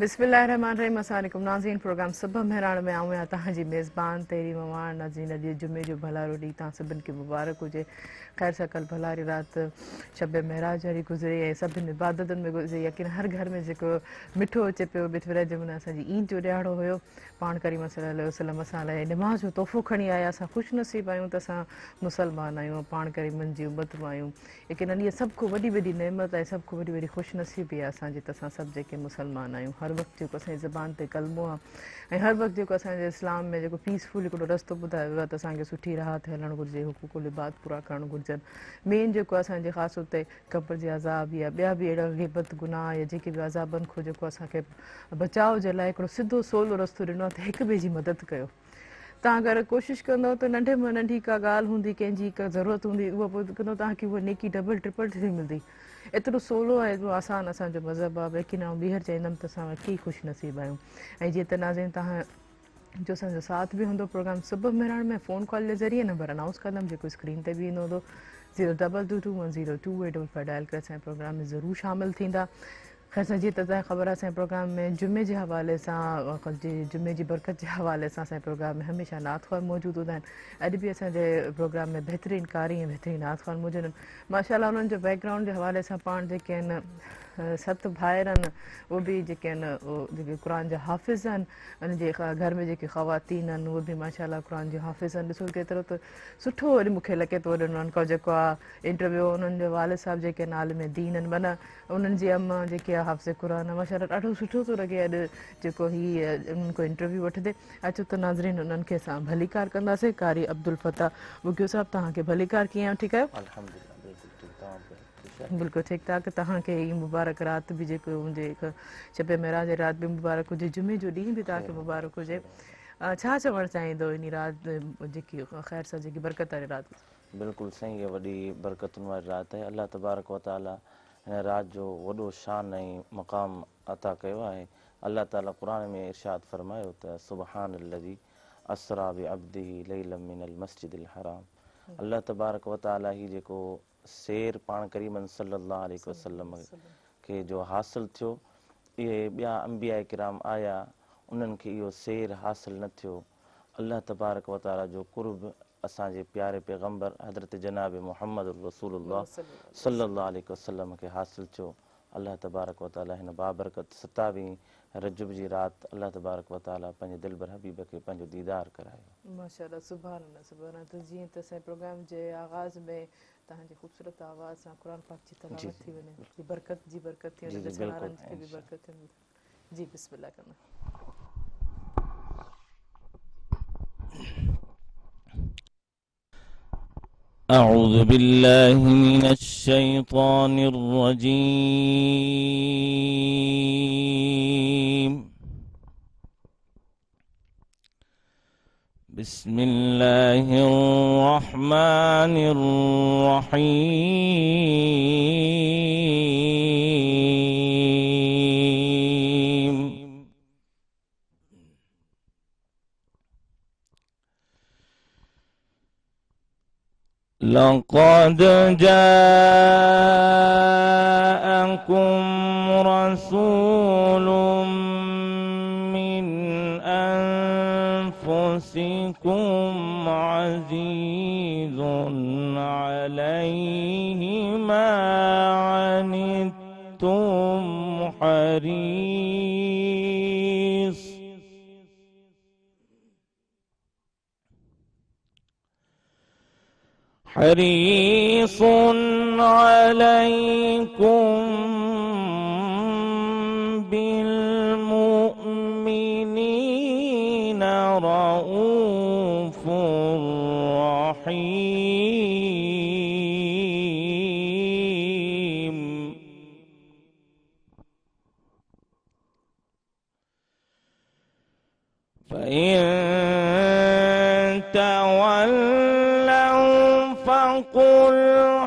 बिस्मिल्लाहिर्रहमानिर्रहीम। अस्सलाम वालेकुम नाज़रीन, प्रोग्राम सुबह मेहरान में आऊँ या तव्हांजी मेज़बान तेरी मवान नाज़रीन। अॼु जुमे जो भलारो ॾींहुं तव्हां सभिनि खे मुबारक हुजे। ख़ैर सकल भलारी राति शब महराज वारी गुज़री ऐं सभिनि इबादतुनि में गुज़री। यकीन हर घर में जेको मिठो अचे पियो बिठवरे जे माना असांजी ईद जो ॾियारो हुयो। पाण करीम सल्लल्लाहु अलैहि वसल्लम असां लाइ निमाज़ जो तोहफ़ो खणी आया। असां ख़ुशनसीब आहियूं त असां मुसलमान आहियूं, पाण करीमनि जी उम्मत मां आहियूं। यकीन इहा सभ खां वॾी वॾी नेमत आहे, सभ खां वॾी वॾी ख़ुशनसीबी आहे असांजी त असां सभु जेके मुसलमान आहियूं। हर वक़्तु जेको असांजी ज़बान ते कलमो आहे ऐं हर वक़्तु जेको असांजे इस्लाम में जेको पीसफुल हिकिड़ो रस्तो ॿुधायो वियो आहे त असांखे सुठी राह ते हलणु घुरिजे, हुकूकुल इबाद पूरा करणु घुरिजनि। मेन जेको असांजे ख़ासि हुते क़ब्र जे अज़ाब या ॿिया बि अहिड़ा ग़िबत गुनाह या जेके बि अज़ाबनि खां जेको असांखे बचाव जे लाइ हिकिड़ो सिधो सवलो रस्तो ॾिनो आहे त हिक ॿिए जी मदद कयो। तव्हां अगरि कोशिशि कंदव त नंढे में नंढी का ॻाल्हि हूंदी, कंहिंजी का ज़रूरत हूंदी, उहा पोइ कंदव तव्हांखे उहा नेकी डबल ट्रिपल थी मिलंदी। एतिरो सवलो आहे, एतिरो आसानु असांजो मज़हब आहे। यकीन आउं ॿीहर चईंदमि त असां वाक़ई ख़ुशनसीब आहियूं। ऐं जीअं त नाज़रीन तव्हां जो असांजो साथ बि हूंदो प्रोग्राम सुबुह मेहरान में फ़ोन कॉल जे ज़रिए नंबर अनाउंस कंदमि जेको स्क्रीन ते बि ईंदो हूंदो 022210285 डायल करे असांजे प्रोग्राम में ज़रूरु शामिलु थींदा। ख़ैर सां जीअं त तव्हांखे ख़बर आहे असांजे प्रोग्राम में जुमे जे हवाले सां जुमे जी बरकत जे हवाले सां असांजे प्रोग्राम में हमेशह नात ख़्वान मौजूदु हूंदा आहिनि। अॼु बि असांजे प्रोग्राम में बहितरीनु कारी ऐं बहितरीनु नात ख़्वान मौजूदु आहिनि। माशाअल्लाह उन्हनि जो बैकग्राउंड जे हवाले सां पाण जेके आहिनि 7 भाइर आहिनि, उहे बि जेके आहिनि जेके क़ुर जा हाफ़िज़ आहिनि। उन जे घर में जेके ख़वातीन आहिनि उहे बि माशाअल्लाह क़ुर जी हाफ़िज़ आहिनि। ॾिसो केतिरो त सुठो अॼु मूंखे लॻे थो उन्हनि खां जेको आहे इंटरव्यू उन्हनि जे वालिद साहिब जेके आहिनि आलिम दीन आहिनि, माना उन्हनि जी अम्मा जेके आहे हाफ़िज़ क़ुर माशाअल्लाह ॾाढो सुठो थो लॻे अॼु जेको हीअ उन्हनि को इंटरव्यू वठंदे। अचो त नाज़रीन उन्हनि खे असां भलीकार कंदासीं। कारी अब्दुल फ़ताह बुगियो साहिबु, तव्हांखे भलीकार, कीअं आहियो? ठीकु आहियो? अल्हम्दुलिल्लाह बिल्कुलु ठीकु। बिल्कुलु ठीकु ठाक। तव्हांखे ई मुबारक राति बि जेको हुजे, शब महराज जी राति बि मुबारक हुजे, जुमे जो ॾींहुं बि तव्हांखे मुबारक हुजे। छा चवणु चाहींदो इन राति जेकी ख़ैर सां जेकी बरकत वारी राति? बिल्कुलु सही आहे, वॾी बरकतुनि वारी राति आहे। अल्लाह तबारक व ताला हिन राति जो वॾो शान ऐं मक़ाम अता कयो आहे। अल्लाह ताला क़ुर में इरशाद फरमायो त सुबहानल्लज़ी असरा बिअब्दिही लैलम मिनल मस्जिदिल हराम। अल्लाह तबारक व ताला ही जेको शेर पाण करीमन सल्लल्लाहु अलैहि वसल्लम खे जो हासिलु थियो, इहे ॿिया अंबिया किराम आया, उन्हनि खे इहो शेर हासिलु न थियो। अल्लाह तबारक व ताला जो कुर्ब असांजे प्यारे पैगम्बर हज़रत जनाब मुहम्मद रसूलुल्लाह सल्लल्लाहु अलैहि वसल्लम खे हासिलु थियो। अल्लाह तबारक व ताला हिन बाबरकत 27 रजब जी राति अल्लाह तबारक व ताला पंहिंजे दिलबर हबीब खे पंहिंजो दीदार करायो। माशाअल्लाह, सुभान अल्लाह, सुभान अल्लाह। त जीअं त असांजे प्रोग्राम जे आगाज़ में तव्हांजी ख़ूबसूरत आवाज़ सां क़ुर पाक जी तलावत थी वञे, बरकत जी बरकत थी वञे, ॾिसण वारनि खे बि बरकत थियनि। जी बिस्मिल्लाह कंदा। أعوذ بالله من الشيطان الرجيم. بسم الله الرحمن الرحيم. لقد جاءكم رسول من أنفسكم عزيز عليه ما عنتم حريص عليكم بالمؤمنين رؤوف رحيم. فإن تولوا فقل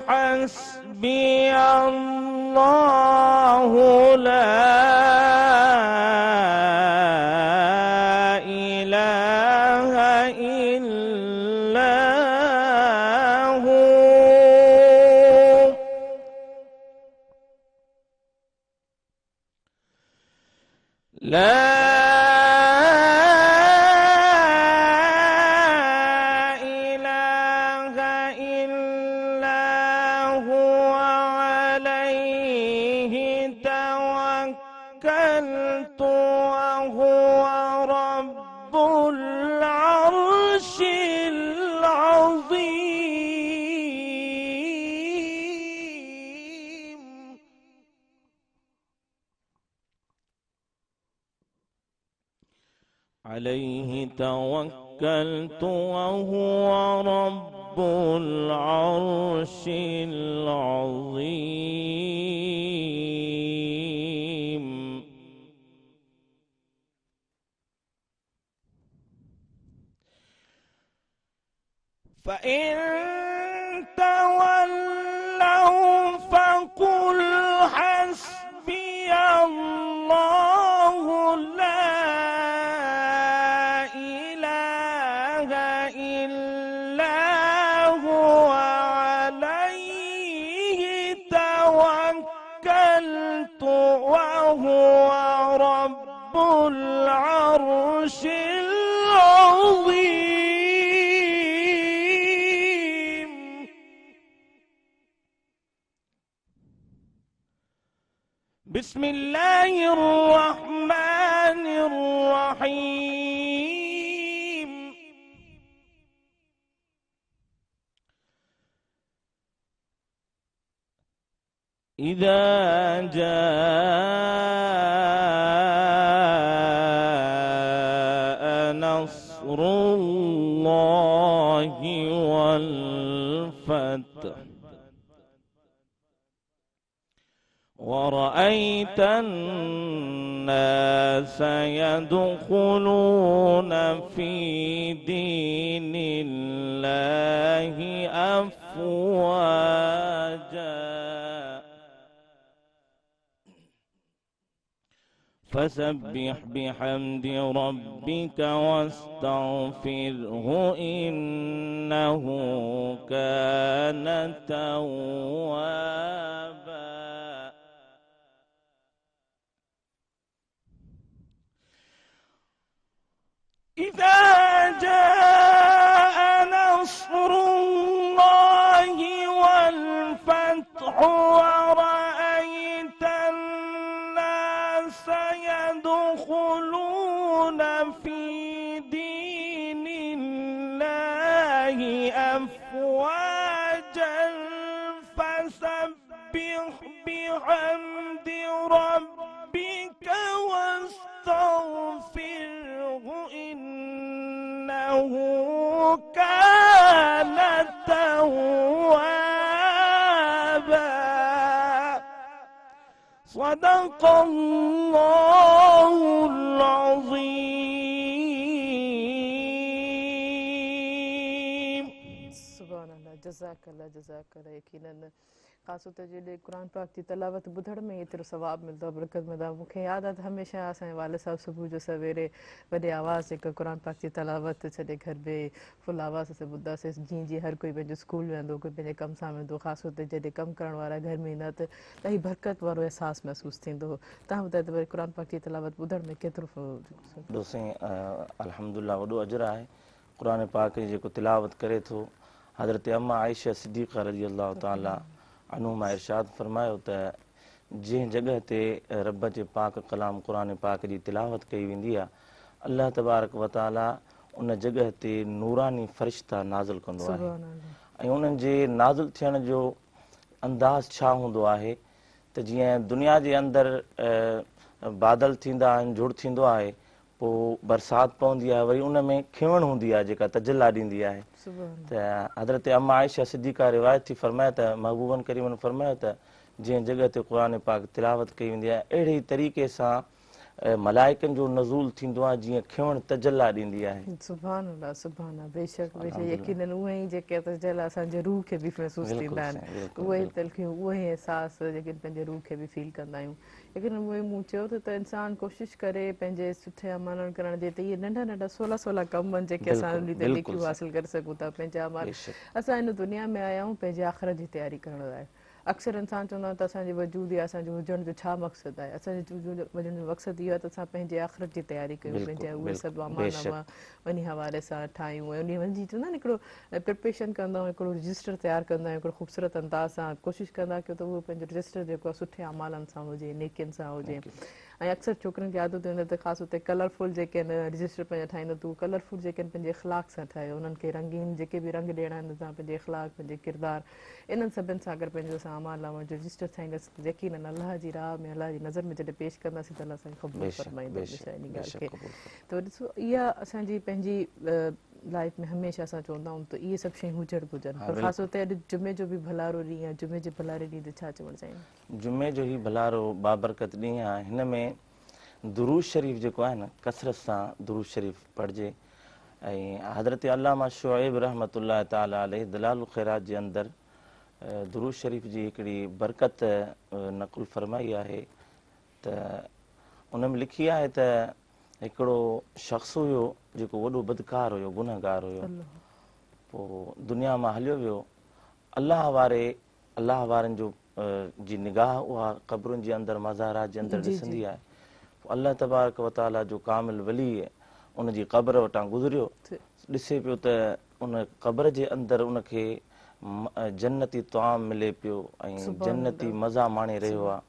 حسبي الله لا إله إلا هو لا إله إلا هو عليه توكلت وهو رب العرش العظيم. عليه توكلت وهو رب العرش العظيم. فإن تولوا فقل حسبي الله لا إله إلا هو عليه توكلت وهو رب العرش العظيم. بسم الله الرحمن الرحيم. إذا جاء نصر الله والفتح ورأيت الناس يدخلون في دين الله أفواجا فسبح بحمد ربك واستغفره إنه كان توابا. إذا جاء نصر الله والفتح ورأيت الناس يدخلون في دين الله أفواجا فسبح بحمد ربك واستغفره إنه كان توابا. صدق الله العظيم. सुभान अल्लाह, जज़ाकल्लाह जज़ाकल्लाह। यकीनन ख़ासि तौर ते जॾहिं क़ुर पाक जी तलावत ॿुधण में एतिरो सवाबु मिलंदो आहे, बरकत मिलंदो आहे। मूंखे यादि आहे त हमेशह असांजे वालिद साहिबु सुबुह जो सवेरे वॾे आवाज़ हिकु क़ुर पाक जी तलावत छॾे घर में फुल आवाज़ सां ॿुधंदासीं। जीअं जीअं हर कोई पंहिंजो स्कूल वेंदो, कोई पंहिंजे कम सां वेंदो, ख़ासि तौर ते जॾहिं कमु करण वारा घर में ईंदा त ॾाढी बरकत वारो अहसासु महसूसु थींदो हो। तव्हां ॿुधायो त वरी क़ुर पाक जी तलावत ॿुधण में केतिरो ॾोसीं अल्हम्दुलिल्लाह वॾो अजर आहे। क़ुर पाक जी जेको तिलावत करे थो, हज़रत अम्मा आयशा सिद्दीक़ा रज़ी अल्लाह ताला अनुमा इरशाद फरमायो त जंहिं जॻह ते रब जे पाक कलाम क़ुर पाक जी तिलावत कई वेंदी आहे, अल्लाह तबारक व ताला उन जॻह ते नूरानी फ़रिश्ता नाज़िल कंदो आहे। ऐं उन्हनि जे नाज़िल थियण जो अंदाज़ छा हूंदो आहे त जीअं दुनिया जे अंदरि बादल थींदा आहिनि, जुड़ थींदो आहे, पोइ बरसाति पवंदी आहे, वरी उन में खिवण हूंदी आहे जेका तजला ॾींदी आहे। त हज़रत अम्मा आयशा सिद्दीक़ा रिवायत थी फरमाए त महबूबन करीमन फरमायो त जंहिं जॻह ते क़ुर पाक तिलावत कई वेंदी आहे, अहिड़े ई तरीक़े सां मलाइकनि जो नज़ूल थींदो आहे जीअं खिवण तजला ॾींदी आहे। सुभान अल्लाह सुभान अल्लाह, बेशक बेशक यकीनन उहे ई जेके तजला असांजे रूह खे बि महसूसु थींदा आहिनि, उहे ई तलखियूं, उहे ई अहसास जेके पंहिंजे रूह खे बि फील कंदा आहियूं। लेकिन उहे मूं चयो त इंसानु कोशिशि करे पंहिंजे सुठे अमलनि करण जे त इहे नंढा नंढा 16-16 कम आहिनि जेके असां उन ते नेकियूं हासिल करे सघूं था। पंहिंजा अमल, असां हिन दुनिया में आया आहियूं पंहिंजे आख़िरत जी तयारी करण लाइ। अक्सर इंसान चवंदा आहिनि त असांजे वजूद या असांजो हुजण जो छा मक़सदु आहे। असांजे वजण जो मक़सदु इहो आहे त असां पंहिंजे आख़िरत जी तयारी कयूं, पंहिंजा बिल्कुलु उहे सभु बिल्कुलु अमालनामा वञी हवाले सां ठाहियूं ऐं उन वञी चवंदा आहिनि हिकिड़ो प्रिपरेशन कंदा आहियूं, हिकिड़ो रजिस्टर तयारु कंदा आहियूं, हिकिड़ो ख़ूबसूरत अंदाज़ सां कोशिशि कंदा कयो त उहो पंहिंजो रजिस्टर जेको आहे सुठे अमालनि सां हुजे, नेकियुनि सां हुजे। ऐं अक्सर छोकिरियुनि खे आदत हूंदी त ख़ासि हुते कलरफुल जेके आहिनि रजिस्टर पंहिंजा ठाहींदा त उहे कलरफुल जेके आहिनि पंहिंजे इख़लाक़ सां ठाहे, उन्हनि खे रंगीन जेके बि रंग ॾियणा आहिनि तव्हां पंहिंजे इख़लाक़, पंहिंजे किरदारु, इन्हनि सभिनि सां अगरि पंहिंजो असां अमालनामा जो रजिस्टर ठाहींदासीं त यकीनन अलाह जी राह में, अलाह जी नज़र में जॾहिं पेश कंदासीं त अलाह असांखे क़बूल फरमाईंदो हमेशह इन ॻाल्हि खे। त ॾिसो इहा असांजी पंहिंजी लाइफ में हमेशह असां चवंदा आहियूं त इहे सभु शयूं हुजणु घुरजनि। पर ख़ासि तौर ते अॼु जुमे जो बि भलारो ॾींहुं आहे, जुमे जे भलारे ॾींहुं ते छा चवणु चाहींदा? जुमे जो ई भलारो बाबरकत ॾींहुं आहे। हिन में दुरूद शरीफ़ जेको आहे न, कसरत सां दुरूद शरीफ़ पढ़िजे। ऐं हज़रत अल्लामा शुएब रहमतुल्लाह ताला अलैहि दलालुल ख़ैरात जे अंदरि दुरूद शरीफ़ जी हिकिड़ी बरकत नक़ुल फरमाई आहे त उन में लिखी आहे त हिकिड़ो शख़्स हुयो जेको वॾो बदकार हुयो, गुनहगार हुयो, पोइ दुनिया मां हलियो वियो। अलाह वारनि जो जी निगाह उहा क़बरुनि जे अंदरि, मज़ारात जे अंदरि ॾिसंदी आहे। पोइ अल्लाह तबारक व ताला जो कामिल वली उनजी क़बर वटां गुज़रियो, ॾिसे पियो त उन क़बर जे अंदरि उनखे जन्नती तआम मिले पियो ऐं जन्नती मज़ा माणे रहियो आहे।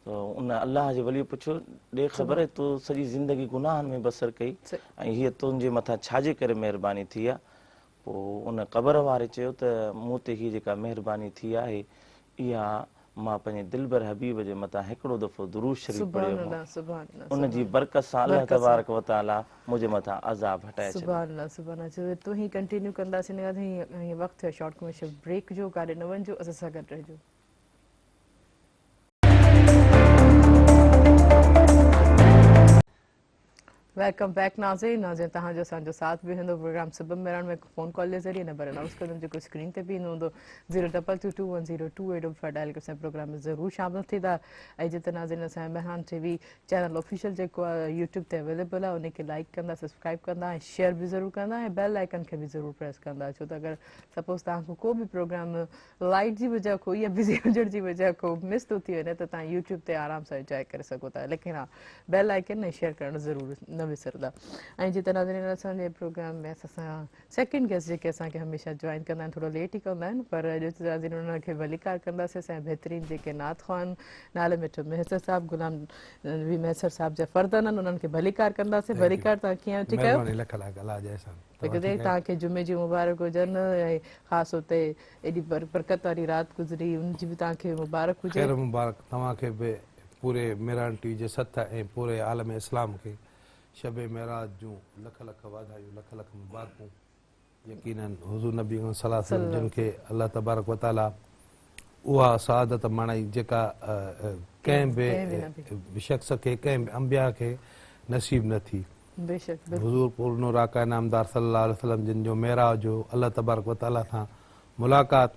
त उन अलाह जे वली पुछियो, ॾे ख़बर तूं सॼी ज़िंदगी गुनाहनि में बसर कई ऐं हीअ तुंहिंजे मथां छाजे करे महिरबानी थी आहे? पोइ उन क़बर वारे चयो त मूं ते हीअ जेका महिरबानी थी आहे इहा मां पंहिंजे दिलबर हबीब जे मथां हिकिड़ो दफ़ो दुरूद शरीफ़ पढ़ियो हो, उनजी बरकत सां अल्लाह तबारक व ताला मुंहिंजे मथां अज़ाब हटाए छॾियो। सुभान अल्लाह, सुभान अल्लाह। तूं ही कंटिन्यू कंदासीं हीअं वक़्तु आहे शॉर्ट कमर्शियल ब्रेक जो, काॾे न वञिजो, असां सां गॾु रहिजो। वेलकम बैक नाज़रीन। नाज़रीन तव्हांजो असांजो साथ बि हूंदो प्रोग्राम सबब मेरान में फ़ोन कॉल जे ज़रिए नंबर अनाउंस कंदमि जेको स्क्रीन ते बि ईंदो हूंदो 022210228 डायल करे असांजे प्रोग्राम में ज़रूरु शामिलु थींदा। ऐं जिते नाज़रीन असांजे मेहरान टीवी चैनल ऑफिशियल जेको आहे यूट्यूब ते अवेलेबल आहे, उनखे लाइक कंदा, सब्सक्राइब कंदा ऐं शेयर बि ज़रूरु कंदा ऐं बेल आइकन खे बि ज़रूरु प्रेस कंदा। छो त अगरि सपोज़ तव्हांखां को बि प्रोग्राम लाइट जी वजह को या बिज़ी हुजण जी वजह को मिस थो थी वञे त तव्हां यूट्यूब ते आराम सां एंजॉय करे सघो था। लेकिन हा, बेल आइकन ऐं शेयर करणु ज़रूरु न विसरंदा। ऐं जिते नाज़रीन असांजे प्रोग्राम में असां सेकेंड गेस्ट जेके असांखे हमेशह जॉइन कंदा आहिनि, थोरो लेट ई कंदा आहिनि, पर अॼु नाज़रीन उन्हनि वलीकार कंदासीं असांजे बहितरीन जेके नात ख़्वान नाले मिठो मैसर साहब, गुलाम नबी मैसर साहब जा फर्दन आहिनि, उन्हनि खे भलीकार कंदासीं। भलीकार तव्हां कीअं ठीकु आहियो? तव्हांखे जुमे जी मुबारक हुजनि ऐं ख़ासि हुते एॾी बरकत वारी राति गुज़री, उनजी बि तव्हांखे मुबारक हुजे। मुबारक तव्हांखे बि, पूरे मेरान टीवी जे सथ ऐं पूरे आलम इस्लाम खे शबे मेराज जूं लख लख वाधायूं, लख लख मुबारकूं। यकीनन हुज़ूर नबी सल्लल्लाहु अलैहि वसल्लम जिन खे अल्लाह तबारक व ताला उहा सआदत माणाई जेका कंहिं बि शख़्स खे, कंहिं बि अंबिया खे नसीब न थी। हुज़ूर पूरनो राका नामदार सल्लल्लाहु अलैहि वसल्लम जिन जो मेराज हो अल्लाह तबारक व ताला सां मुलाक़ात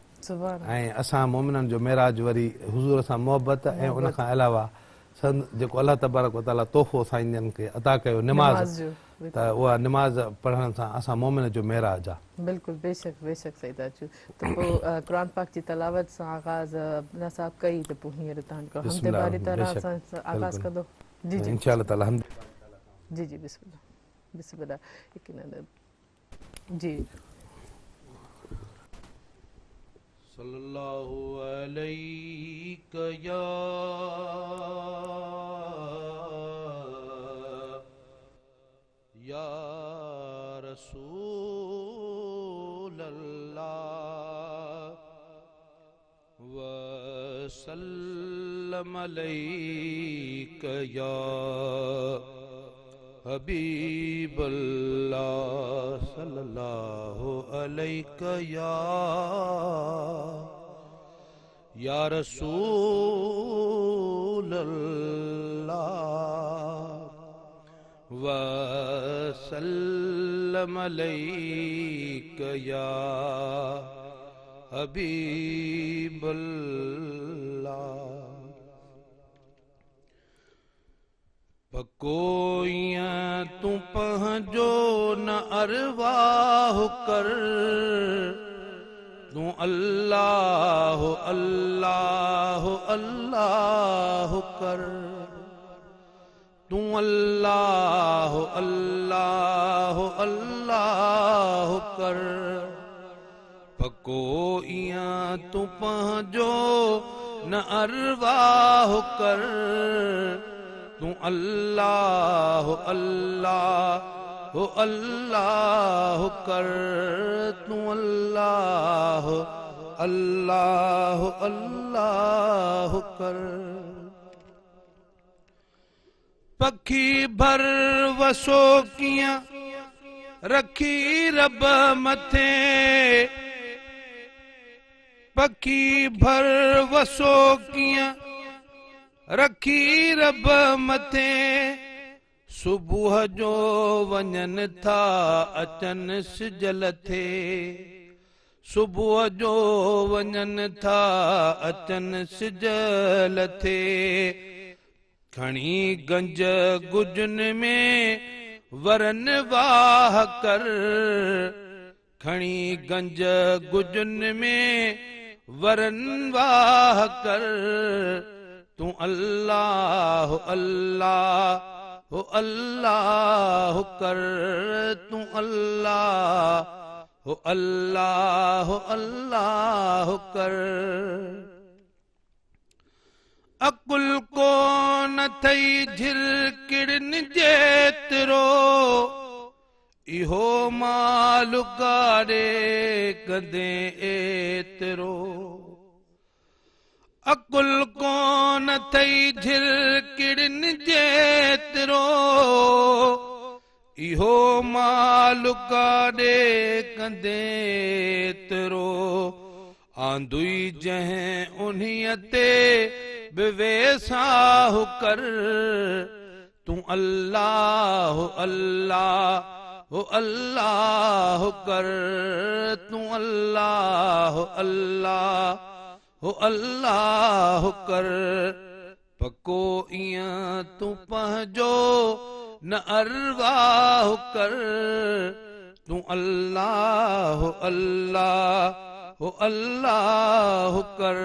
ऐं असां मोमिननि जो मेराज वरी हुज़ूर सां मोहबत ऐं उनखां अलावा जेको अल्लाह तबारक व ताला तोहफ़ो साईंजन खे अता कयो निमाज़, त उहा निमाज़ पढ़ण सां असां मोमिन जो मेराज आहे। बिल्कुलु, बेशक बेशक सही था चओ। त पोइ क़ुरान पाक जी तलावत सां आगाज़ अब्दुल्ला साहब कई त पोइ हींअर तव्हांखे हमद बारी तरह सां आगाज़ कंदो। जी जी इंशाअल्लाह ताला जी जी बिस्मिल्लाह बिस्मिल्लाह जी। सल्लल्लाहु अलैहि या रसूल अल्लाह व सल्लम अलैका या हबीब अल्लाह सल्लल्लाहु अलैका या रसूल अल्लाह व सल्लम अलैका या हबीब अल्लाह। पकोइयां तू पंहिंजो न अरवाह कर, तू अल्लाह अल्लाह अल्लाह कर, तू अल्लाह अल्लाह अल्लाह कर, पको इयां तू पंहिंजो न अरवाह कर, तू अल्लाह अल्लाह अल्लाह कर, तू अल्लाह अल्लाह अल्लाह कर। पखी भर वसो कियां रखी रब मथे, पखी भर वसो कियां रखी रब मथे, सुबुह जो वञन था अचन सिजल थे, सुबुह जो वञन था अचन सिजल थे, खणी गंज गुजन में वरन वाह कर, खणी गंज गुजन में वरन वाह कर, तू अल्लाह अल्लाह अल्लाह कर, तू अल्लाह अल्लाह अल्लाह कर। अकुल को न थई झिरकिड़न जेतिरो, इहो माल गाड़े कदे एतिरो, अकुल को न थई झिरकिड़न जेतिरो, इहो माल गाड़े कदे एतिरो, आंदुई जंहिं उन्हीअ ते बेवेसाह कर, तू अल्लाह अल्लाह अल्लाह कर, तू अल्लाह अल्लाह अल्लाह कर, पको इयां तू पंहिंजो न अरवाह कर, तू अल्लाह अल्लाह अल्लाह कर,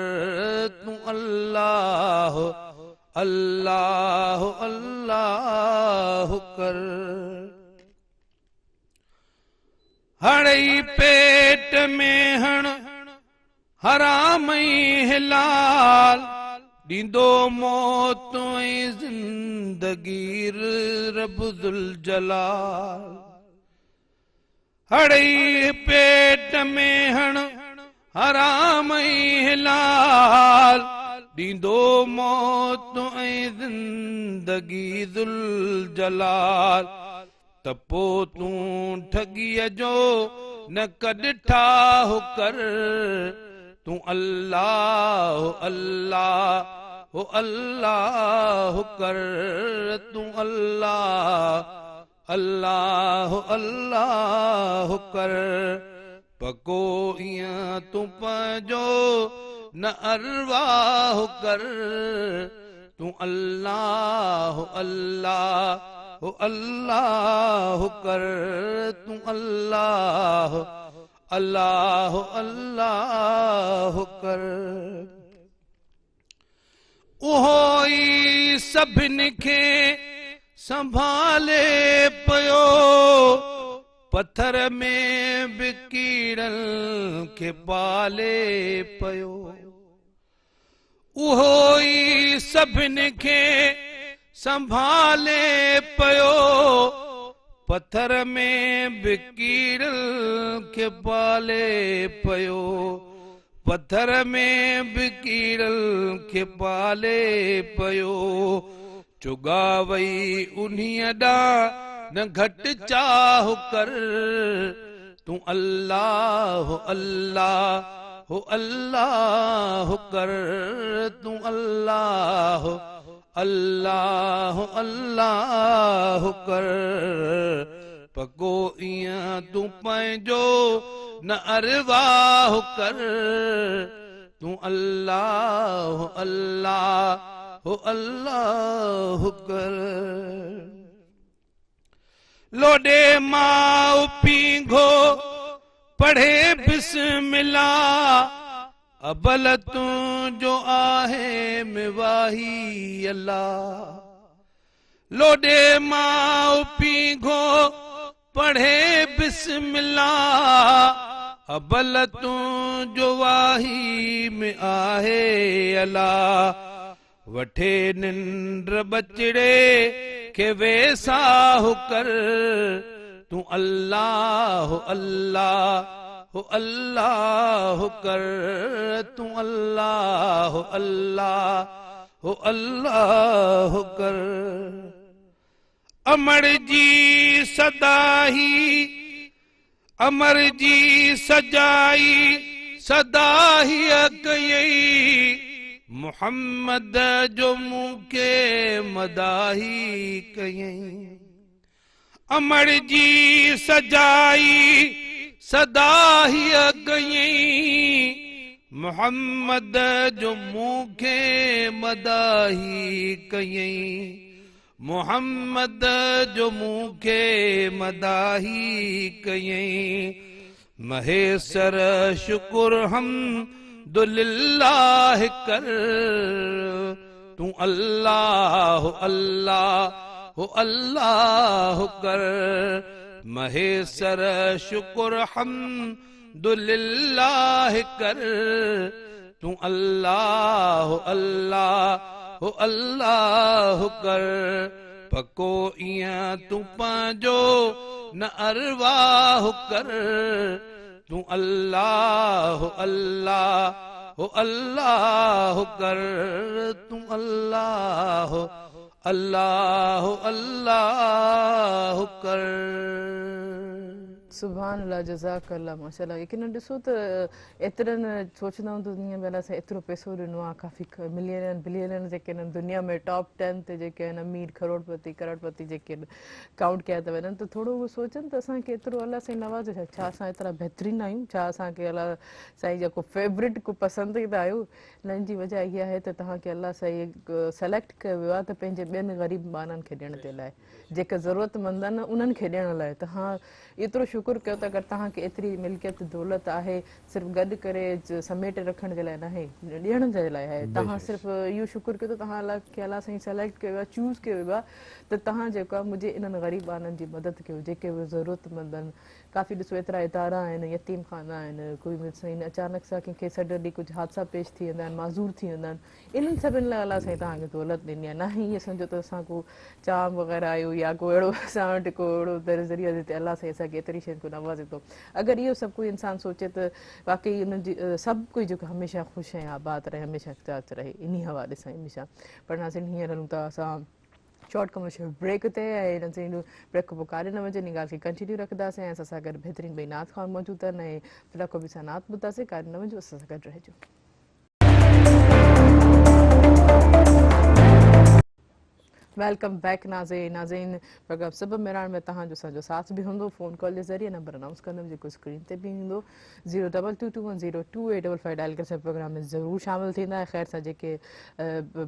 तू अल्लाह अल्लाह अल्लाह कर। हड़ई पेट में हण हराम हिलाल, ॾींदो मौत ऐं ज़िंदगी रब्बुल जलाल, हड़ई पेट में हण हराम हिलाल, ॾींदो मौत ऐं ज़िंदगी ज़ुल जलाल, त पोइ तूं ठगीअ जो न कॾ ठाह कर, तू अल्लाह अल्लाह अल्लाह कर, तू अल्लाह अल्लाह अल्लाह कर, पको इयां तू पंहिंजो न अरवाह कर, तू अल्लाह अल्लाह अल्लाह कर, तू अल्लाह अल्लाह अल्लाह कर। उहो ई सभिनी खे संभाले पियो, पत्थर में बि कीड़नि खे पाले पियो, उहो ई सभिनी खे संभाले पियो, पत्थर में बि कीड़नि खे पाले पियो, पत्थर में बि कीड़नि खे पाले पियो, चुगा वई उन्हीअ ॾांहुं न घटि चाह कर, तू अल्लाह अल्लाह अल्लाह कर, तू अल्लाह अल्लाह अल्लाह कर, पको इयां तू पंहिंजो न अरवाह कर, तू अल्लाह अल्लाह अल्लाह कर। लोॾे माउ पींघो पढ़े बिस्मिल्लाह अबल तू जो आहे मिवाही अल्लाह लोडे माँ पीघो पढ़े बिस्मिल्लाह अबल तू जो वाही में आहे अल्लाह वठे निंद्र बचड़े के वेसाह कर तू अल्लाह अल्लाह अल्लाह कर तू अल्लाह अल्लाह अल्लाह कर अमर जी सदाही अमर जी सजाई सदाही कयई मोहम्मद जो मुके मदाही कयई अमर जी सजाई सदाही कयई मोहम्मद जो मुखे मदाही कयई मोहम्मद जो मुखे मदाही कयई महेसर शुक्र हमदुलिल्लाह कर तू अल्लाह अल्लाह अल्लाह कर महेसर शुक्र हमदुलिल्लाह कर तू अल्लाह अल्लाह अल्लाह कर पको इया तू पांजो न अरवाह कर तू अल्लाह अल्लाह अल्लाह कर तू अल्लाह अल्लाह अल्लाह कर सुभान अल्लाह जज़ाकल्लाह माशाल्लाह यकीन ॾिसो त एतिरनि सोचंदा हूं दुनिया में असां एतिरो पैसो ॾिनो आहे काफ़ी मिलियन बिलियन जेके आहिनि दुनिया में टॉप 10 ते जेके आहिनि अमीर करोड़पति जेके काउंट कया था वञनि त थोरो उहो सोचनि त असांखे एतिरो अलाह साईं नवाज़े छा असां एतिरा बहितरीन आहियूं छा असांखे अलाह साईं जेको फेवरेट को पसंदीदा आहियूं हिननि जी वजह इहा आहे त तव्हांखे अलाह साईं सेलेक्ट कयो वियो आहे त पंहिंजे ॿियनि ग़रीब ॿारनि खे ॾियण जे लाइ जेके ज़रूरतमंद आहिनि उन्हनि खे ॾियण लाइ तव्हां एतिरो शुक्र कयो त अगरि तव्हांखे एतिरी मिल्कियत दौलत आहे सिर्फ़ु गॾु करे समेटे रखण जे लाइ न आहे ॾियण जे लाइ आहे तव्हां सिर्फ़ु इहो शुक्र कयो त तव्हां अलाह साईं सेलेक्ट कयो आहे चूज़ कयो वियो आहे त तव्हां जेको आहे मुंहिंजे इन्हनि ग़रीब ॿारनि जी मदद कयो जेके उहे ज़रूरतमंद आहिनि काफ़ी ॾिसो एतिरा इदारा आहिनि यतीम खाना आहिनि कोई साईं अचानक सां कंहिंखे सॾ ॾींहुं कुझु हादसा पेश थी वेंदा आहिनि माज़ूर थी वेंदा आहिनि इन्हनि सभिनि लाइ अलाह साईं तव्हांखे दौलत ॾिनी आहे न ई ईअं सम्झो त असां को चाम वग़ैरह आहियूं या को अहिड़ो असां वटि को अहिड़ो ज़रिया जिते अलाह साईं असांखे एतिरी शयुनि को नवाज़े थो अगरि इहो सभु कोई इंसानु सोचे त वाक़ई उन्हनि जी सभु कोई जेको हमेशह ख़ुशि ऐं आबाद रहे हमेशह चाच रहे इन हवाले सां हमेशह पर नाज़रीन हींअर हलूं था असां शॉर्ट कमर्शियल ब्रेक ते ऐं हिन सां ब्रेक खां पोइ काॾे न वञे इन ॻाल्हि खे कंटिन्यू रखंदासीं ऐं असां सां गॾु बहितरीन ॿई नात खां मौजूदु आहिनि ऐं फ़िलहाल को बि सां नात ॿुधासीं काॾे न वञो असां सां गॾु रहिजो वेलकम बैक नाज़रीन प्रोग्राम सब मेरान में तव्हांजो असांजो साथ बि हूंदो फ़ोन कॉल जे ज़रिए नंबर अनाउंस कंदमि जेको स्क्रीन ते बि हूंदो 02221022855 डायल करे असां प्रोग्राम में ज़रूरु शामिलु थींदा ऐं ख़ैर सां जेके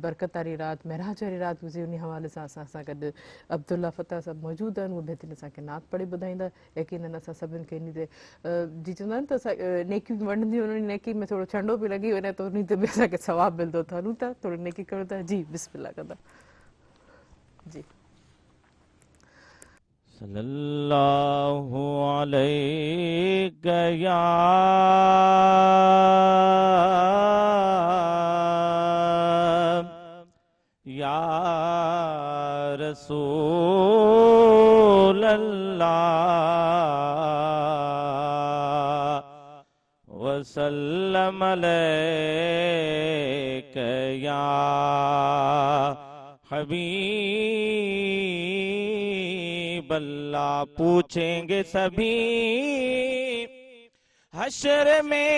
बरकत वारी राति महराज वारी राति हुजे उन हवाले सां असां सां गॾु अब्दुल्ला फ़तह सभु मौजूदु आहिनि उहे बहितरीन असांखे नात पढ़ी ॿुधाईंदा यकीननि असां सभिनि खे इन ते जी चवंदा आहिनि त असां नेकियूं वंडंदियूं उन नेकी में थोरो छंडो बि लॻी वञे त उन ते बि असांखे सवाबु मिलंदो त हलूं था थोरो नेकी कयूं था जी बिस्मिल्लाह कंदा जी सल्लल्लाहु अलैहि या रसूल अल्लाह वसल्लम अलैका या हबीब अल्लाह पूछेंगे सभी हश्र में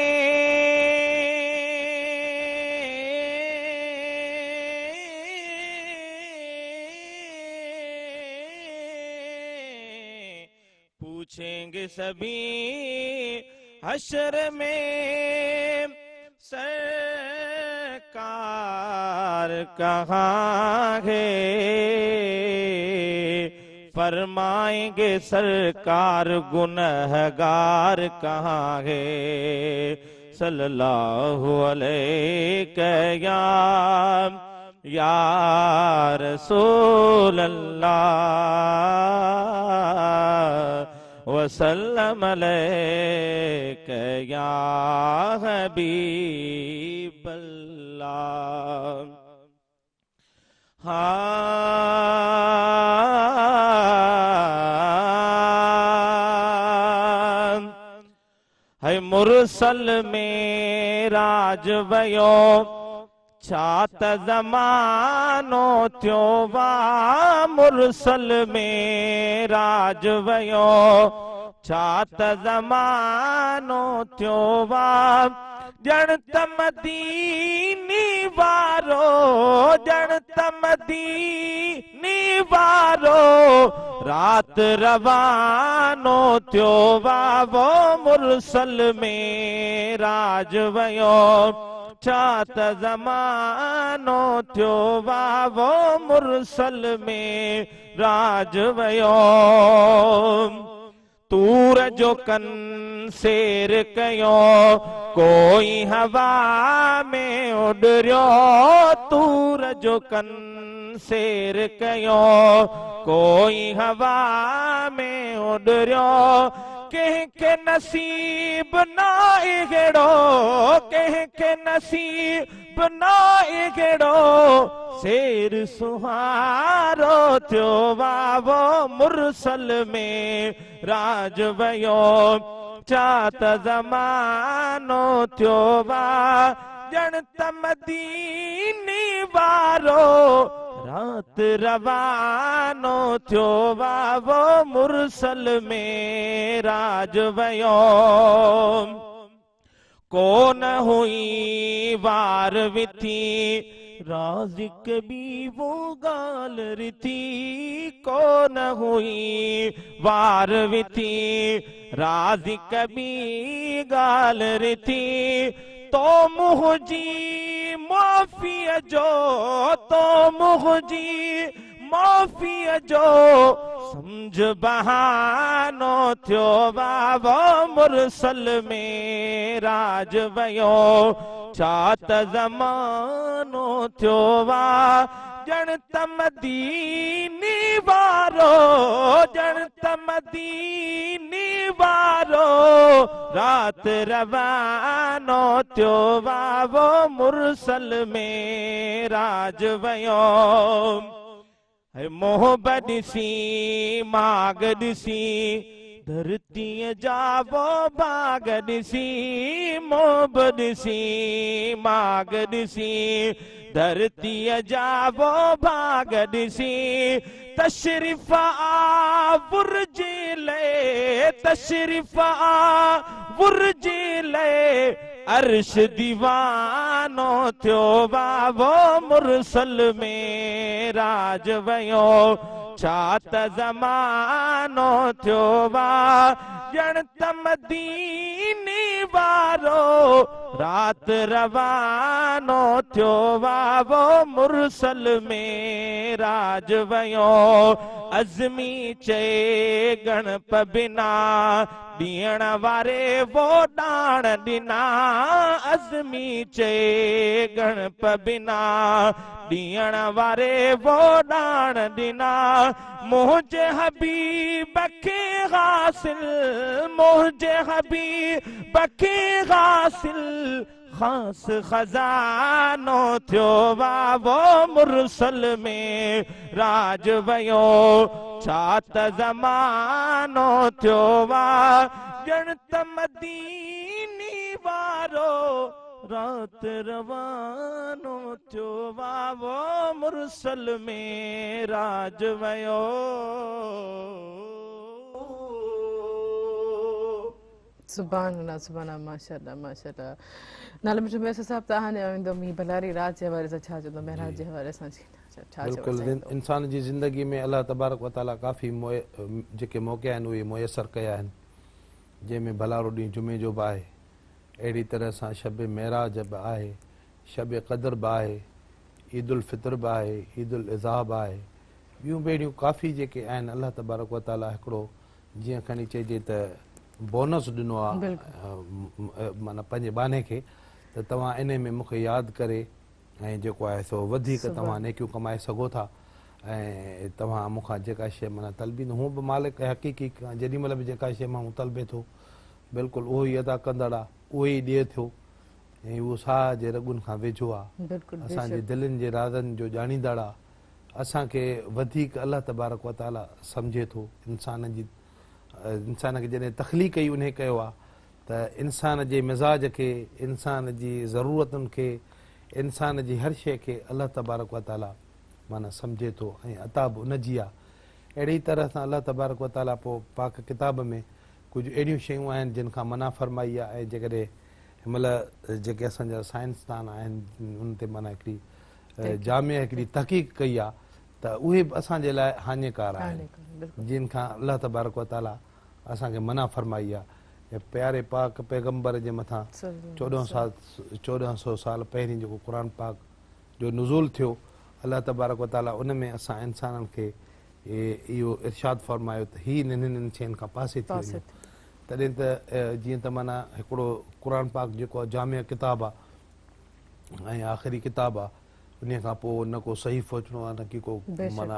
पूछेंगे सभी हश्र में सरकार कहाँ है फरमाएंगे सरकार गुनहगार कहाँ है। सल्लल्लाहु अलैहि या रसूल अल्लाह वसल्लम अलैका या हबीब अल्लाह। है मुरसल में राज वयो छात ज़मानो थियो वा। मुरसल में राज वयो छात ज़मानो थियो वा। जण त मदीनी वारो जण त मदीनी वारो रात रवानो थियो वा। वो मुरसल में राज वयो छात ज़मानो थियो वा। वो मुरसल में राज वयो तूर जो कन शेर कयो कोई हवा में उड़ियो। तूर जो कन शेर कयो कोई हवा में उड़ियो। कंहिंखे नसीब न अहिड़ो कंहिंखे नसीब न अहिड़ो शेर सुहारो थियो वा। वो मुरसल में राज वयो छात ज़मानो थियो वा। जण त मदीनी वारो रात रवानो थियो वा। वो मुरसल में राज वयो कोन हुई वार विथी राज़िक भी वो गाल रिथी। कोन हुई वार विथी राज़िक भी गाल रिथी। तो मुझी माफ़ी जो तो मुझी माफ़ी जो समझ बहानो थियो वा। वो मुरसल में राज वयो छात ज़मानो थियो वा। जण त मदीनी वारो जण त मदीनी वारो रात रवानो थियो वा। वो मुरसल में राज वयो मोहब्बत सी माग ॾिसी धरती जावो बाग ॾिसी। मोहब्बत सी माग ॾिसी धरती जावो बाग ॾिसी। तशरीफ़ आ बुर्जी ले तशरीफ़ आ बुर्जी ले अर्श दीवानो थियो वा। वो मुरसल में राज वयो छात ज़मानो थियो वा। जण त मदीनी वारो रात रवानो थियो वा। वो मुरसल में राज वयो अज़मी चए गणप बिना ॾियण वारे वो ॾाण ॾिना। अज़मी चए गणप बिना ॾियण वारे वो ॾाण ॾिना। मुंहिंजे हबीब खे हासिल मुंहिंजे हबीब खे हासिल खास खजानो थियो वा। वो मुरसल में राज वयो छात ज़मानो थियो वा। जण त मदीनी वारो रात रवानो थियो वा। वो मुरसल में राज वयो सुभान अल्लाह माशाअल्लाह माशाअल्लाह। नाले मिठो मैसर साहब तव्हां आईंदो मीं भलारी रात जे हवाले सां छा चवंदो महराज जे हवाले सां छा बिल्कुलु इंसान जी ज़िंदगी में अल्लाह तबारक व ताला काफ़ी जेके मौक़े आहिनि उहे मुयसर कया आहिनि जंहिंमें भलारो ॾींहुं जुमे जो बि आहे। अहिड़ी तरह सां शब महराज बि आहे शब क़दर बि आहे ईद उल फितर बि आहे ईद उल अज़हा बि आहे ॿियूं बेड़ियूं काफ़ी जेके आहिनि अलाह तबारक व ताला हिकिड़ो जीअं खणी चइजे त बोनस ॾिनो आहे माना पंहिंजे बाने खे त तव्हां इन में मूंखे यादि करे ऐं जेको आहे सो वधीक तव्हां नेकियूं कमाए सघो था ऐं तव्हां मूंखां जेका शइ माना तलबी हूअं बि मालिक हक़ीक़ी जेॾी महिल बि जेका शइ माण्हू तलबे थो बिल्कुलु उहो ई अदा कंदड़ आहे उहो ई ॾिए थो ऐं उहो साह जे रॻुनि खां वेझो आहे असांजे दिलनि जे राज़नि जो ॼाणींदड़ आहे असांखे वधीक अलाह तबारक व ताला सम्झे थो इंसान खे जॾहिं तख़लीक़ ई उन कयो आहे त इंसान जे मिज़ाज खे इंसान जी ज़रूरतुनि खे इंसान जी हर शइ खे अलाह तबारक व ताला माना सम्झे थो ऐं अता बि उनजी आहे अहिड़ी तरह सां अलाह तबारक व ताला पोइ पाक किताब में कुझु अहिड़ियूं शयूं आहिनि जिन खां मना फरमाई आहे ऐं जेकॾहिं हिनमहिल जेके असांजा साइंसदान आहिनि उन ते माना हिकिड़ी जामिया हिकिड़ी तहक़ीक़ कई आहे त उहे बि असांजे लाइ हानिकार आहिनि जिन खां अलाह तबारक व ताला असांखे मना फरमाई आहे प्यारे पाक पैगम्बर जे मथां 1400 साल पहिरीं जेको क़ुर पाक जो नुज़ूल थियो अलाह तबारक व ताला उन में असां इंसाननि खे इहो इरशाद फरमायो त हीअ हिननि शयुनि खां पासे थी वञे तॾहिं त जीअं त माना हिकिड़ो क़ुर पाक जेको आहे जामिया किताब आहे ऐं आख़िरी किताब आहे उन खां पोइ न को सहीफ़ो अचिणो आहे न की को माना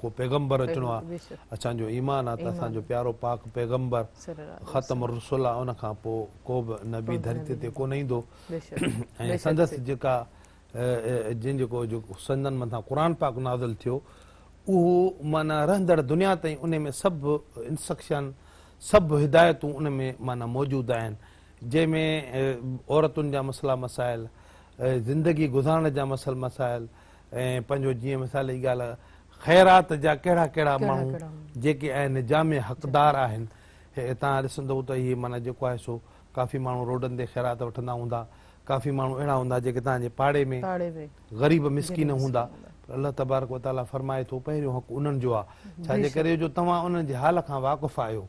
को पैगम्बर अचिणो आहे असांजो ईमान आहे त असांजो प्यारो पाक पैगम्बर ख़तम रसुल आहे उन खां पोइ को बि नबी धरती ते कोन ईंदो ऐं संदसि जेका जिन जेको संदनि मथां क़ुर पाक नाज़िल थियो उहो माना रहंदड़ दुनिया ताईं उन में सभु इंस्ट्रक्शन सभु हिदायतूं उन में माना मौजूदु आहिनि जंहिंमें औरतुनि जा मसइला मसाइल ज़िंदगी गुज़ारण जा मसाइल ऐं पंहिंजो जीअं मिसाल जी ॻाल्हि आहे ख़ैरात जा कहिड़ा कहिड़ा माण्हू जेके आहिनि जामे हक़दार आहिनि तव्हां ॾिसंदव त इहे माना जेको आहे सो काफ़ी माण्हू रोडनि ते ख़ैरात वठंदा हूंदा काफ़ी माण्हू अहिड़ा हूंदा जेके तव्हांजे पाड़े में ग़रीब मिसकीन हूंदा अलाह तबारक व ताला फरमाए थो पहिरियों हक़ उन्हनि जो आहे छाजे करे जो तव्हां उन्हनि जे हाल खां वाक़ुफ़ु आहियो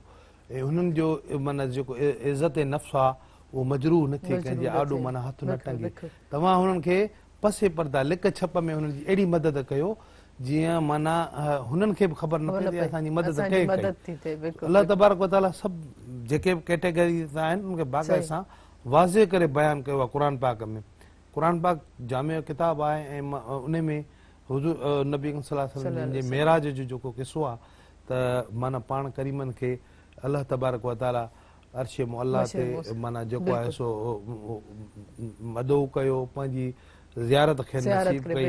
ऐं हुननि जो माना जेको इज़त नफ़्स आहे उहो मजरूह न थिए कंहिंजे आॾो माना हथ न टंगे तव्हां हुननि खे पसे पर्दा लिक छप में हुननि जी अहिड़ी मदद कयो जीअं माना हुननि खे बि ख़बर न पए असांजी मदद कई अलाह तबारक व ताला सभु जेके बि कैटेगरी आहिनि उनखे बाक़ाइदा सां वाज़े करे बयानु कयो आहे क़ुर पाक में क़ुर पाक जामिया किताब आहे ऐं उन में हुज़ूर नबी सल्लल्लाहु अलैहि वसल्लम जे मेराज जो जेको किसो आहे त माना पाण करीमनि खे अलाह तबारक व ताला अर्श मुअल्ला ते माना जेको आहे सो मदो कयो पंहिंजी ज़ियारत खे नसीब कई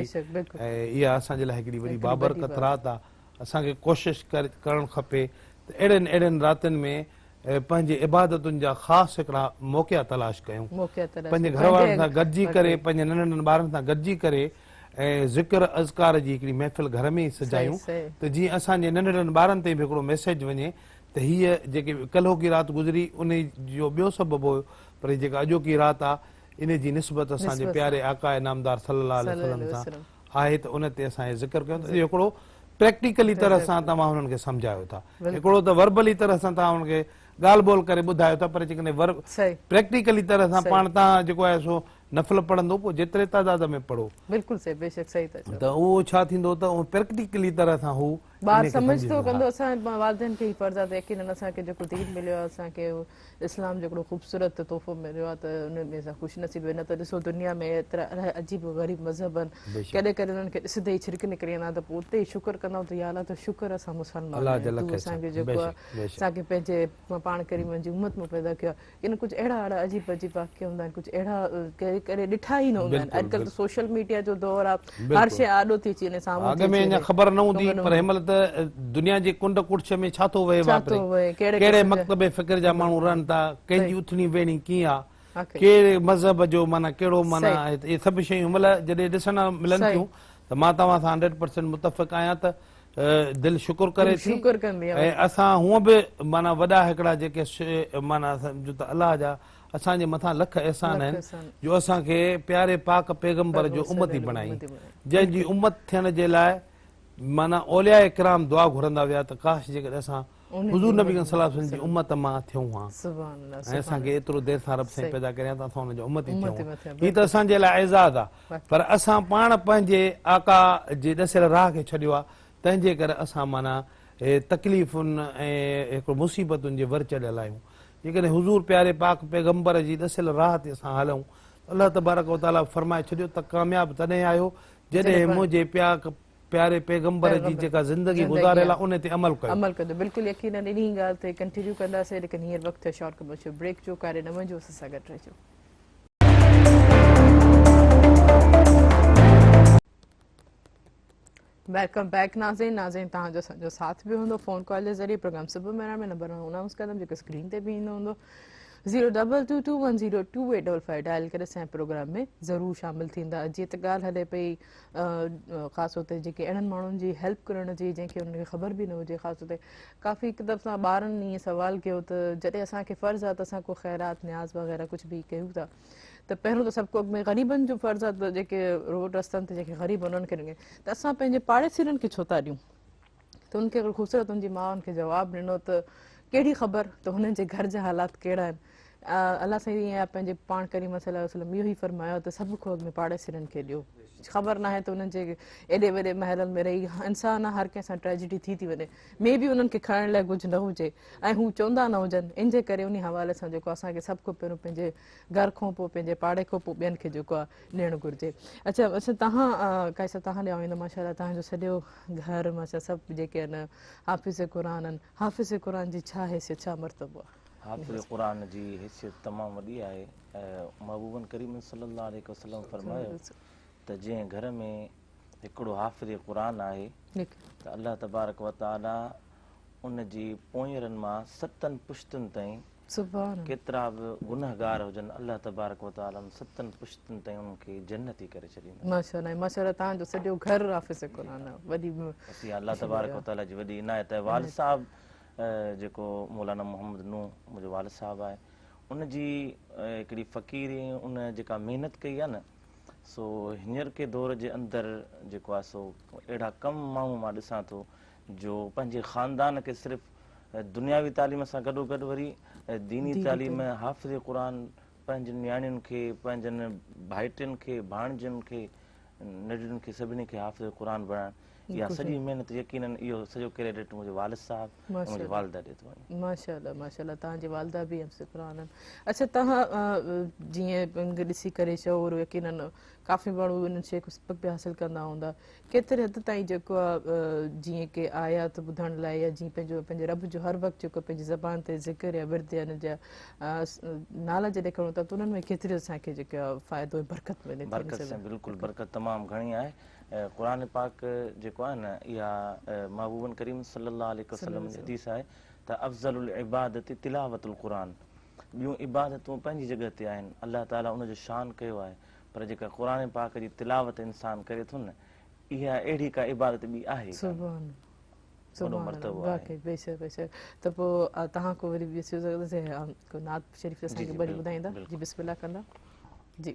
ऐं इहा असांजे लाइ हिकिड़ी वॾी बाबरकत रात आहे असांखे कोशिशि करणु खपे त अहिड़नि अहिड़नि रातिनि में पंहिंजे इबादतुनि जा ख़ासि हिकिड़ा मौक़िया तलाश कयूं पंहिंजे घर वारनि सां गॾिजी करे पंहिंजे नंढनि ॿारनि सां गॾिजी करे ऐं ज़िक्र अज़कार जी हिकिड़ी महफ़िल घर में ई सजायूं त जीअं असांजे नंढड़नि ॿारनि ते बि हिकिड़ो मैसेज वञे त हीअ जेके कल्होकी राति गुज़री उन जो ॿियो सबबु हुयो पर जेका अॼोकी राति आहे इन जी निस्बत असांजे प्यारे आका नामदार सल्लल्लाहु अलैहि वसल्लम सां आहे त उन ते असां ज़िक्र कयूं त इहो हिकिड़ो प्रैक्टिकली तरह सां तव्हां हुननि खे सम्झायो था हिकिड़ो त वर्बली तरह सां तव्हां हुनखे ॻाल्हि ॿोल करे ॿुधायो था पर जेकॾहिं प्रैक्टिकली तरह सां पाण तव्हां जेको आहे सो नफ़ल पढ़ंदो पोइ जेतिरे तादाद में पढ़ो बिल्कुलु सही बेशक सही त उहो छा थींदो त उहो प्रैक्टिकली तरह सां हू ॿार समझतो कंदो असां वालिदैन खे ई फर्ज़ आहे त यकीनन असांखे जेको दीन मिलियो आहे असांखे इस्लाम जो हिकिड़ो ख़ूबसूरत तोहफ़ो मिलियो आहे त उन में असां ख़ुशि नसीब न त ॾिसो दुनिया में एतिरा अजीब ग़रीब मज़हब आहिनि कॾहिं कॾहिं उन्हनि खे ॾिसंदे ई छिरक निकिरी वेंदा त पोइ उते ई शुक्र कंदा त या अलाह त शुक्र असां मुस्लमान असांखे जेको आहे असांखे पंहिंजे पाण करीमनि जी उम्मत में पैदा कयो आहे इन कुझु अहिड़ा अहिड़ा अजीब अजीब वाक़िया हूंदा आहिनि कुझु अहिड़ा करे ॾिठा ई न हूंदा आहिनि अॼुकल्ह त सोशल मीडिया जो दौर आहे हर शइ आॾो थी अचे साम्हूं ख़बर न हूंदी पर हिनमहिल दुनिया जे कुंड कुड़छ में छा थो वहे कहिड़े मकतबे फ़िक्र जा माण्हू रहनि था कंहिंजी उथणी वेहणी कीअं आहे कहिड़े मज़हब जो माना कहिड़ो माना इहे सभु शयूं महिल जॾहिं ॾिसण मिलनि थियूं त मां तव्हां सां 100% मुतफ़िक़ आहियां त दिलि शुकुर करे थी ऐं असां हूअं बि माना वॾा हिकिड़ा जेके माना सम्झो त अलाह जा असांजे मथां लख अहसान आहिनि जो असांखे प्यारे पाक पैगम्बर जो उम्मती बणाई जंहिंजी उम्मत थियण जे लाइ माना औलिया इकराम दुआ घुरंदा विया त काश जेकॾहिं असां हुज़ूर नबी सल्लल्लाहु अलैहि वसल्लम जी उम्मत मां थियूं हा ऐं असांखे एतिरो देरि सां रब साईं पैदा करियां त असां हुनजो उम्मती थियूं हीअ त असांजे लाइ एज़ाज़ आहे पर असां पाण पंहिंजे आका जे ॾसियल राह खे छॾियो आहे त तंहिंजे करे असां माना तकलीफ़ुनि ऐं हिकिड़ो मुसीबतुनि जे वर चढ़ियल आहियूं। जेकॾहिं हुज़ूर प्यारे पाक पैगम्बर जी ॾसियल राह ते असां हलूं, अलाह तबारक व ताला फरमाए छॾियो त कामयाब तॾहिं आहियो जॾहिं मुंहिंजे प्यारे पैगम्बर जी जेका ज़िंदगी गुज़ारियल आहे उन ते अमल कयो। अमल कंदो, बिल्कुलु यकीनन इन्ही ॻाल्हि ते कंटिन्यू कंदासीं, लेकिन हींअर वक़्तु आहे शॉर्ट कमर्शियल ब्रेक जो, कारे न वञो, असां सां गॾु रहिजो। वेलकम बैक नाज़रीन। नाज़रीन तव्हांजो असांजो साथ बि हूंदो फ़ोन कॉल जे ज़रिए। प्रोग्राम सुबुह मेरा में नंबर अनाउंस कंदमि जेको स्क्रीन ते बि ईंदो हूंदो। 02221028555 डायल करे असांजे प्रोग्राम में ज़रूरु शामिलु थींदा। जीअं त ॻाल्हि हले पई ख़ासि तौर ते जेके अहिड़नि माण्हुनि जी हेल्प करण जी जंहिंखे उनखे ख़बर बि न हुजे। ख़ासि तौर ते काफ़ी हिकु दफ़ा ॿारनि ईअं सुवालु कयो त जॾहिं असांखे फ़र्ज़ु आहे त असां को ख़ैरात न्याज़ वग़ैरह कुझु बि कयूं था त पहिरियों त सभु को में ग़रीबनि जो फ़र्ज़ु आहे त जेके रोड रस्तनि ते जेके ग़रीब उन्हनि खे ॾिए त असां पंहिंजे पाड़ेसीरनि खे छो था ॾियूं। त उनखे अगरि ख़ूबसूरत उनजी माउ उनखे जवाबु ॾिनो त कहिड़ी ख़बर त हुननि जे घर जा हालात कहिड़ा आहिनि। अलाह साईं ईअं पंहिंजे पाण करीम सल्लल्लाहु अलैहि वसल्लम इहो ई फरमायो त सभु को अॻु में पाड़ेसीरनि खे ॾियो। ख़बर न आहे त उन्हनि जे एॾे वॾे महलनि में रही इंसान हर कंहिंसां ट्रेजिडी थी वञे, में बि उन्हनि खे खाइण लाइ कुझु न हुजे ऐं हू चवंदा न हुजनि। इन जे करे उन हवाले सां जेको असांखे सभु खां पहिरियों पंहिंजे घर खां पोइ पंहिंजे पाड़े खां पोइ ॿियनि खे जेको आहे ॾियणु घुरिजे। अच्छा तव्हां काइसा तव्हां ॾे आईंदो माशाल्लाह तव्हांजो सॼो घर माशा सभु जेके आहिनि हाफ़िज़ क़ुरान आहिनि। हाफ़िज़ क़ुरान जी छा हैसियत, छा मर्तबो आहे? हाफ़िज़ क़ुरान जी हैसियत तमामु वॾी आहे। महबूबन करीम सल्लल्लाहु अलैहि वसल्लम फरमायो त जंहिं घर में हिकिड़ो हाफ़िज़ क़ुरान आहे त अल्लाह तबारक व ताला उन जी पोयरनि मां 7 पुश्तनि ताईं केतिरा बि गुनहगार हुजनि अल्लाह तबारक व ताला 7 पुश्तनि ताईं उन्हनि खे जन्नती करे छॾींदा। माशाल्लाह माशाल्लाह तव्हांजो सॼो घर हाफ़िज़ क़ुरान आहे। वॾी अल्लाह तबारक व ताला जी वॾी इनायत आहे। वालिद साहब जेको मौलाना मोहम्मद नूह मुंहिंजो वालिद साहबु आहे, उनजी हिकिड़ी फ़क़ीरी उन जेका महिनत कई आहे न, सो हींअर के दौर जे अंदरि जेको आहे सो अहिड़ा कम माण्हू मां ॾिसां थो जो पंहिंजे ख़ानदान खे सिर्फ़ु दुनियावी तालीम सां गॾोगॾु वरी दीनी तालीम हाफ़िज़ क़ुरान पंहिंजनि नियाणियुनि खे पंहिंजनि भाइटियुनि खे भाणजियुनि खे नंढड़ियुनि खे सभिनी खे हाफ़िज़ क़ुरान बणाइण इहा सॼी महिनत यकीनन इहो सॼो क्रेडिट मुंहिंजे वालिद साहब मुंहिंजे वालिदा ॾे थो वञे। माशाल्लाह माशाल्लाह तव्हांजी वालिदा बि हाफ़िज़ क़ुरान आहिनि। अच्छा तव्हां जीअं ॾिसी करे शऊर यकीनन काफ़ी माण्हू इन्हनि शइ खे सबक़ बि हासिलु कंदा हूंदा। केतिरे हद ताईं जेको आहे जीअं की आयात ॿुधण लाइ या जीअं पंहिंजे रब जो हर वक़्तु जेको पंहिंजी ज़बान ते ज़िक्र या विर्द या हिन जा नाला जॾहिं खणूं था त उन्हनि में केतिरी असांखे जेका फ़ाइदो ऐं बरकत मिले? बरकत सां बिल्कुलु बरकत तमामु घणी आहे। क़ुरान पाक जेको आहे न इहा महबूबन करीम सल्लल्लाहु अलैहि वसल्लम जी हदीस आहे त अफ़ज़लुल इबादत तिलावतुल क़ुरान। ॿियूं इबादतूं पंहिंजी जॻह ते आहिनि, अलाह ताला उनजो शान कयो आहे, पर जेका क़ुरान पाक जी तिलावत इंसान करे थो न इहा अहिड़ी का इबादत ॿी आहे। बेशक बेशक। त पोइ तव्हां को वरी को नात शरीफ़ असांखे वरी ॿुधाईंदा? जी बिस्मिल्लाह कंदा जी।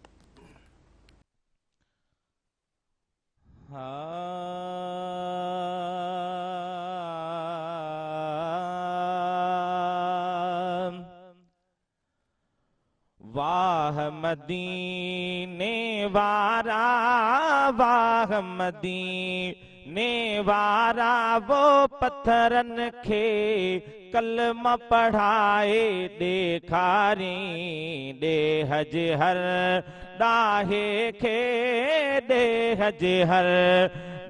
वाह मदीने वारा वाह मदीने वारा वो पत्थरन खे कलमा पढ़ाए ॾेखारी ॾे हज हर ॾाहे खे ॾे हज हर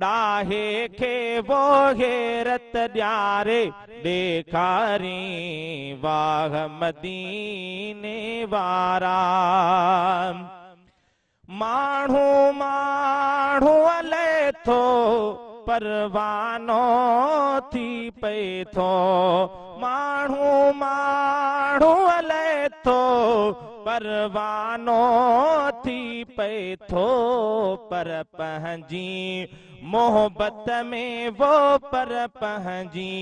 ॾाहे खे वो हेरत ॾियारे ॾेखारी वाह मदीने वारा। माण्हू माण्हू हले थो परवानो थी पए थो, माण्हू माण्हू हले थो परवानो थी पए थो, पर पंहिंजी मोहब्बत में वो पर पंहिंजी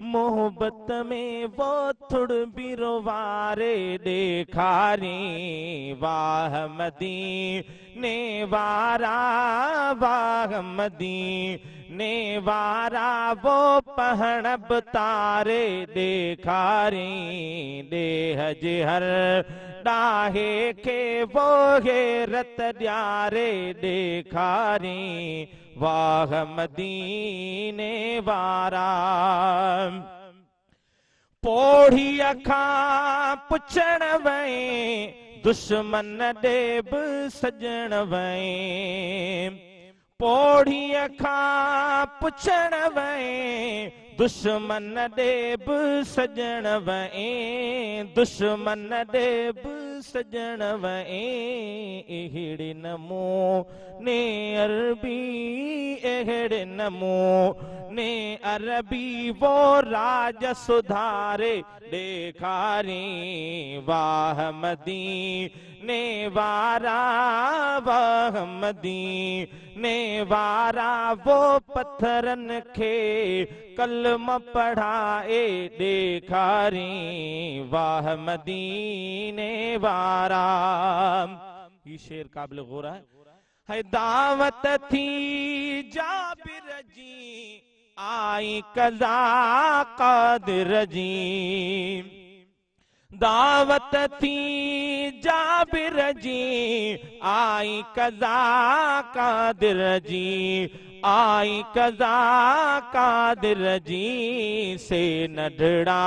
मोहब्बत में वो थुड़ बिरो वारे ॾेखारी वाह मदीने वारा वाह मदीने वारा वो पहणब तारे ॾेखारी ॾे हज हर ॾाहे खे वो हेरत ॾियारे ॾेखारी वाह मदीने वारा पोड़ी अखां पुछण वई दुश्मन ॾे बि सजण वई पोड़ी अखां पुछण वई दुश्मन ॾे बि सजण वई दुश्मन ॾे बि सजण वई अहिड़े नमूने अरबी अहिड़े नमूने अरबी वो राज सुधारे ॾेखारी वाह मदीने वारा वाह मदीने वारा वो पत्थरनि खे कलम पढ़ाए ॾेखारी वाह मदीने वारा। ये शेर काबिल गौर है दावत थी जाबिर जी आई कज़ा क़ादिर जी दावत थी जाबिर जी आई कज़ा क़ादिर जी आई कज़ा क़ादिर जी से नढड़ा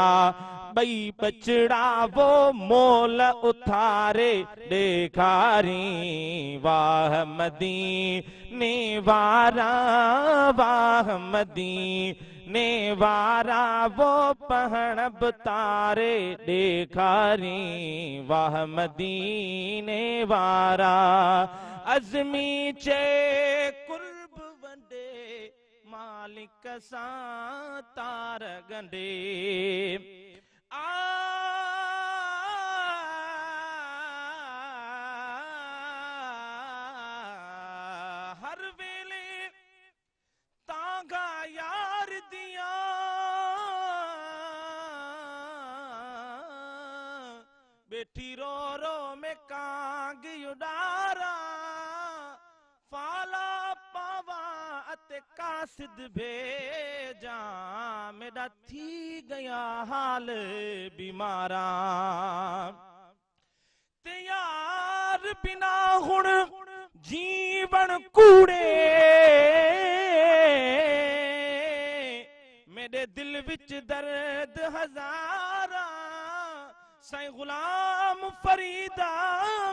बई बचड़ा वो मोल उथारे ॾेखारी वाह मदीने वारा वाह मदीने वारा वो पहण तारे ॾेखारी वाह मदीने वारा अज़मी चे कुर्ब वंडे मालिक सां तार गंडे हर वेले तांगा यार दिया बेठी रो रो में कांग उडारा फाला पावा अते कासिद भेजा मेरा थी गया हाल बीमारा ते यार बिना हुण जीवन कूड़े मेरे दिल विच दर्द हजारा साईं गुलाम फरीदा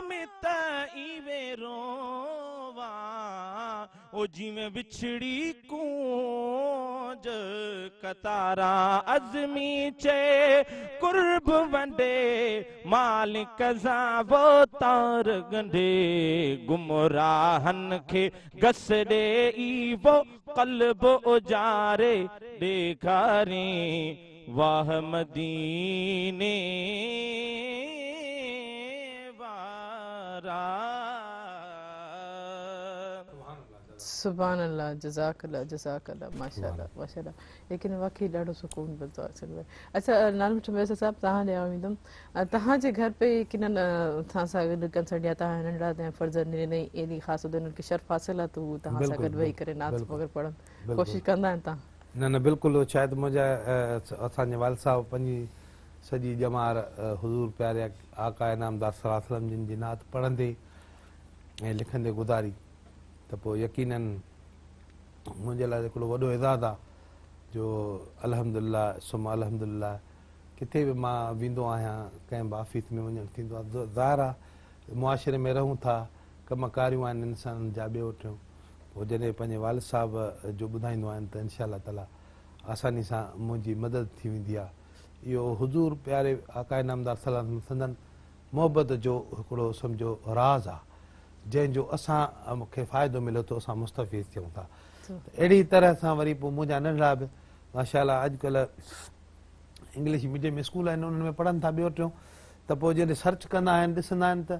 में तईवे रोवा ओ जी में बिछड़ी कूंज कतारा अज़मी चे कुर्ब वंडे मालिक सां वो तार गंढे गुमराहन खे गस ॾे ई वो क़ल्ब उजारे ॾेखारी वाह मदीने वारा। सुभान अल्लाह जज़ाकल्लाह जज़ाकल्लाह माशाअल्लाह माशाअल्लाह लेकिन वाकई ॾाढो सुकून मिलंदो आहे असल में। अच्छा नानू चमेसा साहब तव्हां ॾे ईंदुमि तव्हांजे घर पे किननि तव्हां सां गॾु कंसर्न या तव्हां नंढड़ा फर्ज़ ॾिनई एॾी ख़ासि हुननि खे शर्फ़ हासिल आहे त हू तव्हां सां गॾु वेही करे नात वग़ैरह पढ़नि कोशिशि कंदा आहिनि तव्हां? न न बिल्कुलु शायदि मुंहिंजा असांजे वाल साहब पंहिंजी सॼी ॼमार हुज़ूर प्यारे आका इनामदार सल्लल्लाहु अलैहि वसल्लम जिन जी नात पढ़ंदे ऐं लिखंदे गुज़ारी त पोइ यकीनन मुंहिंजे लाइ हिकिड़ो वॾो एज़ाज़ आहे जो अल्हम्दुलिल्लाह सुम्हा अल्हम्दुलिल्लाह किथे बि मां वेंदो आहियां कंहिं बि ऑफिस में वञणु थींदो आहे ज़ाहिर आहे मुआशिरे में रहूं था कमकारियूं आहिनि इंसान जा ॿियो टियों पोइ जॾहिं पंहिंजे वालिद साहिब जो ॿुधाईंदो आहिनि त इंशा अल्लाह ताला आसानी सां मुंहिंजी मदद थी वेंदी आहे। इहो हुज़ूर प्यारे आका इनामदार सल्लल्लाहु अलैहि वसल्लम संदन मोहबत जो हिकिड़ो सम्झो राज़ आहे जंहिंजो असां मूंखे फ़ाइदो मिले थो असां मुस्तफ़ीज़ थियूं था। अहिड़ी तरह सां वरी पोइ मुंहिंजा नंढड़ा बि माशाअल्लाह अॼुकल्ह इंग्लिश मीडियम स्कूल आहिनि उन्हनि में पढ़नि था ॿियो टियों त पोइ जॾहिं सर्च कंदा आहिनि ॾिसंदा आहिनि त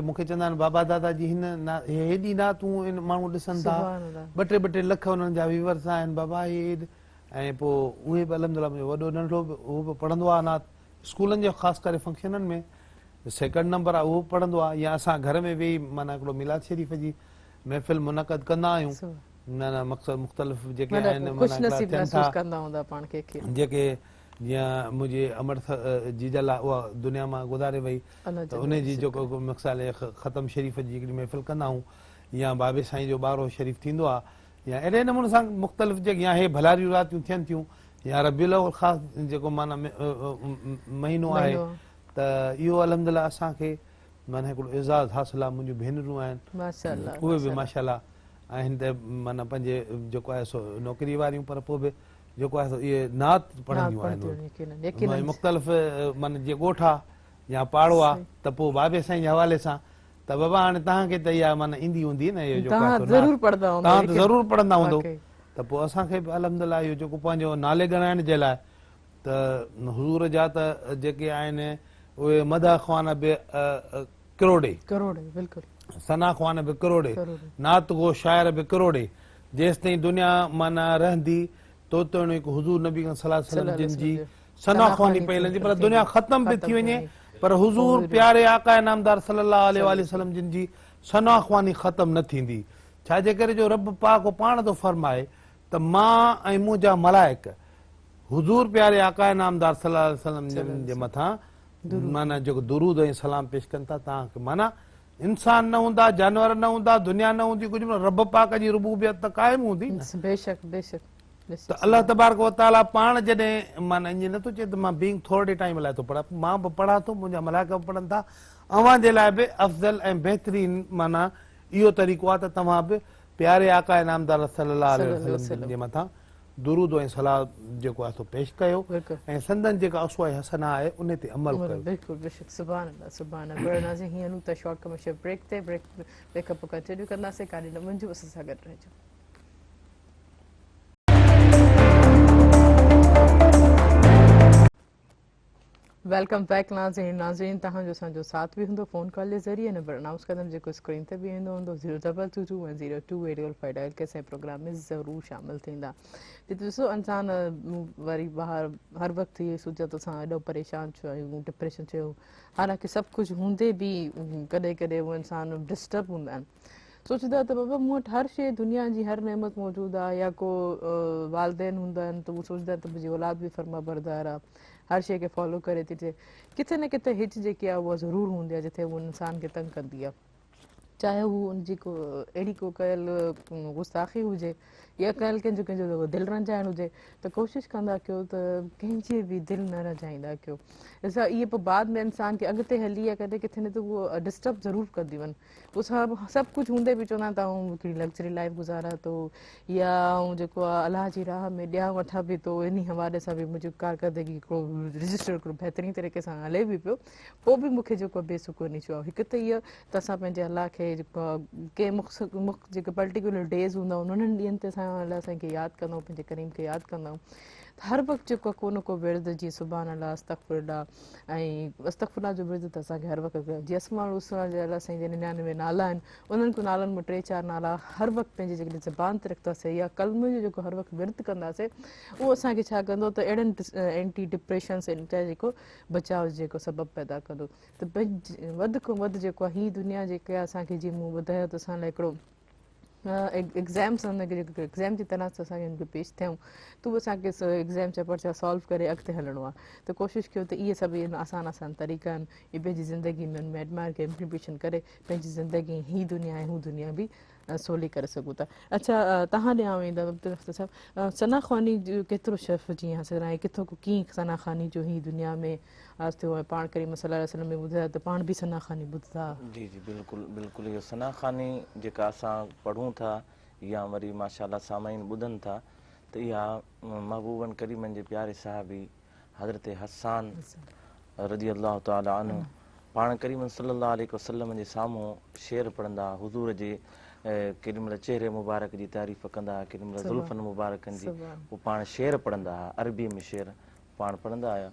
मूंखे चवंदा आहिनि बाबा दादा जी हिन हेॾी नातूं माण्हू ॾिसनि था ॿ टे लख हुननि जा व्यूवर्स आहिनि बाबा हे ऐं पोइ उहे बि अल्हम्दुलिल्लाह वॾो नंढो बि उहो बि पढ़ंदो आहे नात स्कूलनि जो ख़ासि करे फंक्शननि में सेकेंड नंबर आहे उहो पढ़ंदो आहे या असां घर में वेही माना हिकिड़ो मिलाद शरीफ़ जी महफ़िल मुनक़द कंदा आहियूं न न मक़सद मुख़्तलिफ़ जेके आहिनि जेके जीअं मुंहिंजे अमर जीजल आहे उहा दुनिया मां गुज़ारे वई त उनजी जेको मक़सद ख़तम शरीफ़ जी हिकिड़ी महफ़िल कंदा आहियूं या बाबे साईं जो ॿारो शरीफ़ थींदो आहे या अहिड़े नमूने सां मुख़्तलिफ़ जेके या हे भलारियूं रातियूं थियनि थियूं या रबीउल अव्वल ख़ासि जेको माना महीनो आहे त इहो अल्हम्दुलिल्लाह असांखे माना हिकिड़ो एज़ाज़ हासिलु आहे। मुंहिंजियूं भेनरूं आहिनि उहे बि माशाअल्लाह आहिनि त माना पंहिंजे जेको आहे सो नौकिरी वारियूं पर पोइ बि जेको आहे सो इहे नात पढ़ंदियूं आहिनि मुख़्तलिफ़ माना जीअं ॻोठ आहे या पाड़ो आहे त पोइ बाबे साईं जे हवाले सां त बाबा हाणे तव्हांखे त इहा माना ईंदी हूंदी न इहो जेको आहे तव्हां त ज़रूरु पढ़ंदा हूंदव त पोइ असांखे बि अल्हम्दुलिल्लाह इहो जेको पंहिंजो नाले ॻणाइण जे लाइ त हुज़ूर जा त जेके आहिनि उहे मदह ख़्वान बि करोड़े सना ख़्वान बि करोड़े नात गो शाइर बि करोड़े जेसि ताईं दुनिया माना रहंदी तोतणिक हुज़ूर नबी सल्लल्लाहु अलैहि वसल्लम जिन जी सना ख़्वानी पई हलंदी पर दुनिया ख़तम बि थी वञे पर हुज़ूर प्यारे आका नामदार सल्लल्लाहु अलैहि वसल्लम जिन जी सना ख़्वानी ख़तम न थींदी। छाजे करे जो रब पाक पाण थो फरमाए त मां ऐं मुंहिंजा मलाइक हुज़ूर प्यारे आका नामदार सल्लल्लाहु अलैहि वसल्लम जे मथां माना जेको दुरूद ऐं सलाम पेश कनि था तव्हांखे माना इंसान न हूंदा जानवर न हूंदा दुनिया न हूंदी कुझु रब पाक जी रुबूबियत त क़ाइमु हूंदी त अल्लाह तबारक व तआला पाण जॾहिं माना ईअं नथो चए त मां बीइंग थोरे टाइम लाइ थो पढ़ां मां बि पढ़ां थो मुंहिंजा मलाइका बि पढ़नि था अव्हां जे लाइ बि अफ़ज़ल ऐं बहितरीन माना इहो तरीक़ो आहे त तव्हां बि प्यारे आका नामदार सल्लल्लाहु अलैहि वसल्लम जे मथां दुरूद ऐं सलाम जेको आहे सो पेश कयो ऐं संदन जेका उसवा हसना आहे उन ते अमल कयो। बिल्कुलु बेशक सुभान अल्लाह सुभान अल्लाह हीअं हलूं त शॉर्ट कमर्शियल ब्रेक ते ब्रेक खां पोइ कंटिन्यू कंदासीं काॾे न वञिजो असां सां गॾु रहिजो। वेलकम बैक नाज़रीन तव्हांजो असांजो साथ बि हूंदो फ़ोन कॉल जे ज़रिए नंबर अनाउंस कंदमि जेको स्क्रीन ते बि ईंदो हूंदो 022210288 के असांजे प्रोग्राम में ज़रूरु शामिलु थींदा। ॾिसो इंसान वरी ॿाहिरि हर वक़्तु इहे सोचे थो असां एॾो परेशान छो आहियूं डिप्रेशन थियो हालांकि सभु कुझु हूंदे बि कॾहिं कॾहिं उहे इंसान डिस्टर्ब हूंदा आहिनि सोचंदा त बाबा मूं वटि हर शइ दुनिया जी हर नेमत मौजूदु आहे या को वालदेन हूंदा आहिनि त उहे सोचंदा आहिनि त मुंहिंजी औलाद बि फर्मा बरदार आहे हर शइ खे फॉलो करे थी थिए किथे न किथे हिच जेकी आहे उहा ज़रूरु हूंदी आहे जिथे उहो इंसान खे तंग कंदी आहे चाहे हू उनजी को अहिड़ी को कयल गुस्ताखी हुजे या कयल कंहिंजो दिलि रंजाइण हुजे त कोशिशि कंदा कयो त कंहिंजी बि दिलि न रंजाईंदा कयो ॾिसां इहे पोइ बाद में इंसान खे अॻिते हली या कॾहिं किथे न त उहो डिस्टर्ब ज़रूरु कंदियूं आहिनि उहो सभु कुझु हूंदे बि चवंदा त आऊं हिकिड़ी लग्ज़री लाइफ गुज़ारा थो या आऊं जेको आहे अलाह जी राह में ॾिया वठां बि थो इन हवाले सां बि मुंहिंजी कारकर्दगी हिकिड़ो रजिस्टर हिकिड़ो बहितरीन तरीक़े सां हले बि पियो पोइ बि मूंखे जेको आहे बेसुकूनी छो आहे हिकु त इहा त असां पंहिंजे अलाह खे जेको कंहिं जेके पर्टिकुलर डेज़ हूंदा आहिनि उन्हनि ॾींहंनि ते असां अलाह साईं खे यादि कंदा आहियूं पंहिंजे करीम खे यादि कंदा आहियूं त हर वक़्तु जेको आहे को न को विर्द जीअं सुभान अल्लाह अस्तगफिरुल्लाह ऐं अस्तगफिरुल्लाह जो विर्द त असांखे हर वक़्तु जीअं अस्माउल हुस्ना जे अलाह साईं जे 99 नाला आहिनि उन्हनि को नालनि में 3-4 नाला हर वक़्तु पंहिंजी जेकॾहिं ज़बान ते रखंदासीं या कलम जो जेको हर वक़्तु विर्द कंदासीं उहो असांखे छा कंदो त अहिड़नि एंटी डिप्रेशन चाहे जेको बचाव जेको सबबु पैदा कंदो त वधि खां वधि जेको आहे हीअ दुनिया जेके आहे असांखे जीअं मूं ॿुधायो त असां लाइ हिकिड़ो एग्ज़ाम्स जेको एग्ज़ाम जी तरह सां असांखे हुनखे पेश थियूं त उहो असांखे एग्ज़ाम जा पर्चा सॉल्व करे अॻिते हलणो आहे त कोशिशि कयो त इहे सभु आसान तरीक़ा आहिनि इहे पंहिंजी ज़िंदगी में एडमायर खे इम्प्लीमेशन करे पंहिंजी ज़िंदगी हीअ दुनिया ऐं हू दुनिया बि सवली करे सघूं था। अच्छा तव्हां ॾे आऊं ईंदव साहिबु सना ख़्वानी जो केतिरो शेफ जीअं हासिलु आहे किथां को कीअं सना ख़्वानी जो हीअ दुनिया में आज थियो आहे पाण करीम सल्लल्लाहु अलैहि वसल्लम में ॿुधायो त पाण बि सना ख़्वानी ॿुधंदा जी जी बिल्कुलु बिल्कुलु इहो सना ख़्वानी जेका असां पढ़ूं था या वरी माशाअल्लाह सामाईन ॿुधनि था त इहा महबूबन करीमनि जे प्यारे साहिबी हज़रत हसान रज़ी अल्लाह ताला अन्हु पाण करीम सल्लल्लाहु अलैहि वसल्लम जे साम्हूं शेर पढ़ंदा हुज़ूर जे केॾी महिल चेहरे मुबारक जी तारीफ़ कंदा केॾी महिल ज़ुल्फ़नि मुबारकनि जी पोइ पाण शेर पढ़ंदा हुआ अरबी में शेर पाण पढ़ंदा हुआ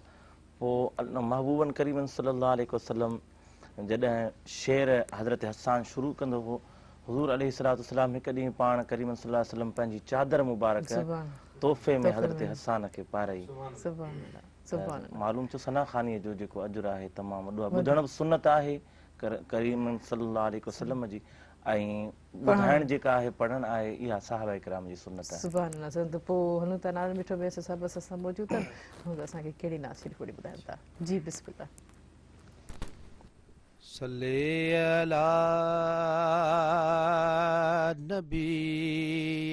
पोइ महबूबन करीमन सल्लल्लाहु अलैहि वसल्लम जॾहिं शेर हज़रत हसान शुरू कंदो हो हुज़ूर अलैहिस्सलातु वस्सलाम हिकु ॾींहुं पाण करीमन सल्लल्लाहु अलैहि वसल्लम पंहिंजी चादर मुबारक तोहफ़े में हज़रत हसान खे पाराई मालूम थियो सना ख़ानीअ जो जेको अजुर आहे तमामु वॾो आहे ॿुधण बि सुनत आहे करीमन सल्लल्लाहु अलैहि वसल्लम जी ऐं ॿुधाइण जेका आहे पढ़णु आहे इहा साहबा इकराम जी सुनत आहे सुभान अल्लाह त पोइ हलूं था नाल मिठो बेस सभु असां मौजूदु आहिनि असांखे कहिड़ी नाश्ते थोरी ॿुधाइनि था जी बिस्मिल्लाह सल्ले अला नबीना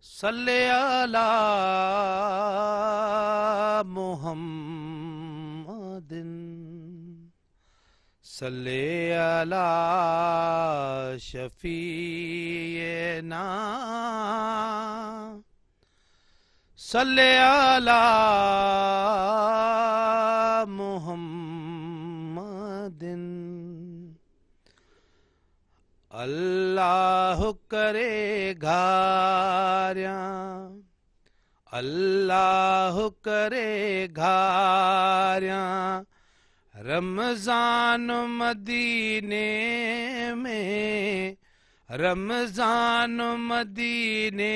सल्ले अला मुहम्मदिन सल्ले अला शफीना सल्ले अला मुहम्मदिन अल्लाह करे घारिया अल्लाह करे घारिया रमजान मदीने में रमजान मदीने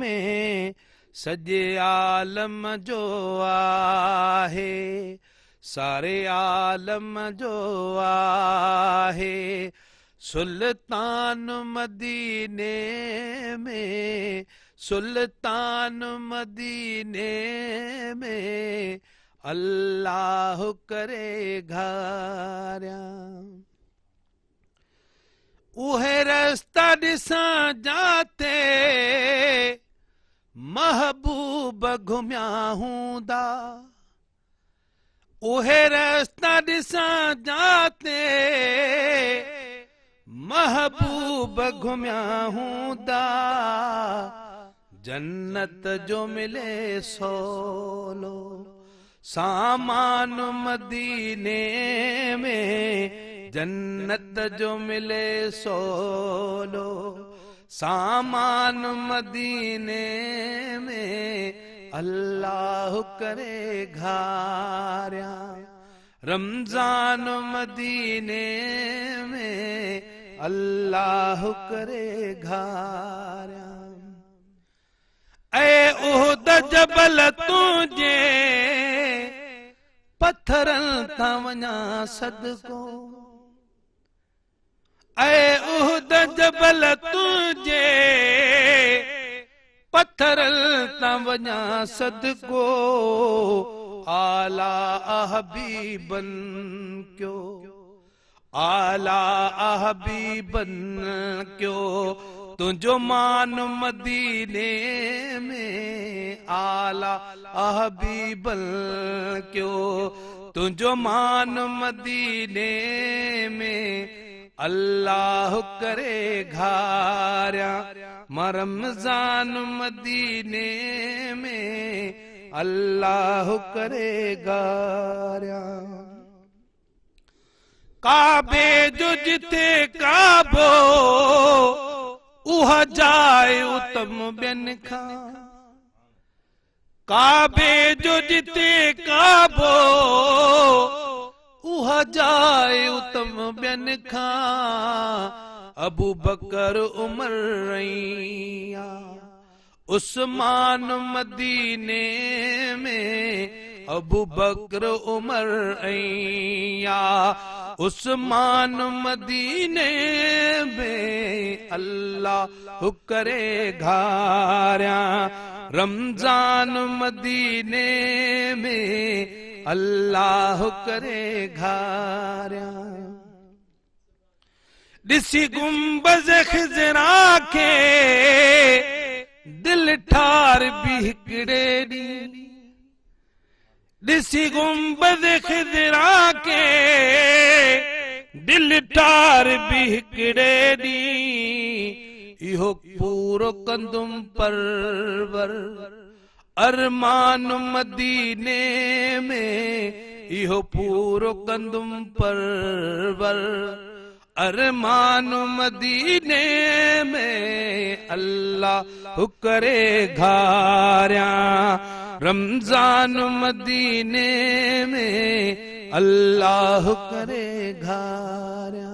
में सजे आलम जो आहे सारे आलम जो आहे सुल्तान मदीने में सुल्तान मदीने में अल्लाह करे घारिया उहे रास्ता ॾिसां जाते महबूब घुमिया हूंदा उहे रास्ता ॾिसां जाते महबूब घुमिया हूंदा जन्नत जो मिले सोलो सामान मदीने में जन्नत जो मिले सोलो सामान मदीने में अल्लाह करे घारिया रमजान मदीने में अल्लाह करे घारिया ऐ उहद जबल तुझे पत्थरन था वञा सदको ऐ उहद जबल तुझे पत्थरन था वञा सदको आला हबीबन क्यों आला हबीबन क्यों तुझो मान मदीने में आला हबीबन क्यों तुझो मान मदीने में अल्लाह करे घारिया रमजान मदीने में अल्लाह करे घारिया काबे जो जिथे काबो उहा जाए उत्तम ॿियनि खां काबे जो जिथे काबो उहा जाए उत्तम ॿियनि खां अबू बकर उमर रैया उस्मान मदीने में अबू बकर उमर रैया उस्मान मदीने में अल्लाह करे घारिया रमजान मदीने में अल्लाह करे घारिया ॾिसी गुंबज़ ख़िज़रा खे दिल ठार भी हिकिड़े ॾींहुं ॾिसी गुंबज़ ख़िज़रा के दिल ठार भी हिकिड़े ॾींहुं इहो पूरो कंदुमि परवर अरमान मदीने में इहो पूरो कंदुमि परवर अरमान मदीने में अल्लाह करे घारिया रमजान मदीने में अल्लाह करे घारिया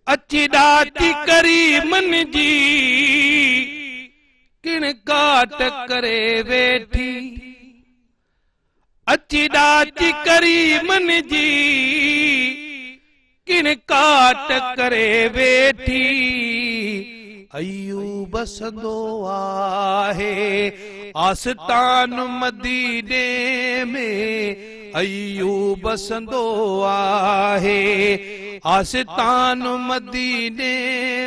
अची ॾाती करीमन जी किण काट करे वेठी अची ॾाती करीमन जी किन काट करे वेठी अयूब सदो आहे आस्तान मदीने में अयूब बसंदो आहे, आस्तान मदीने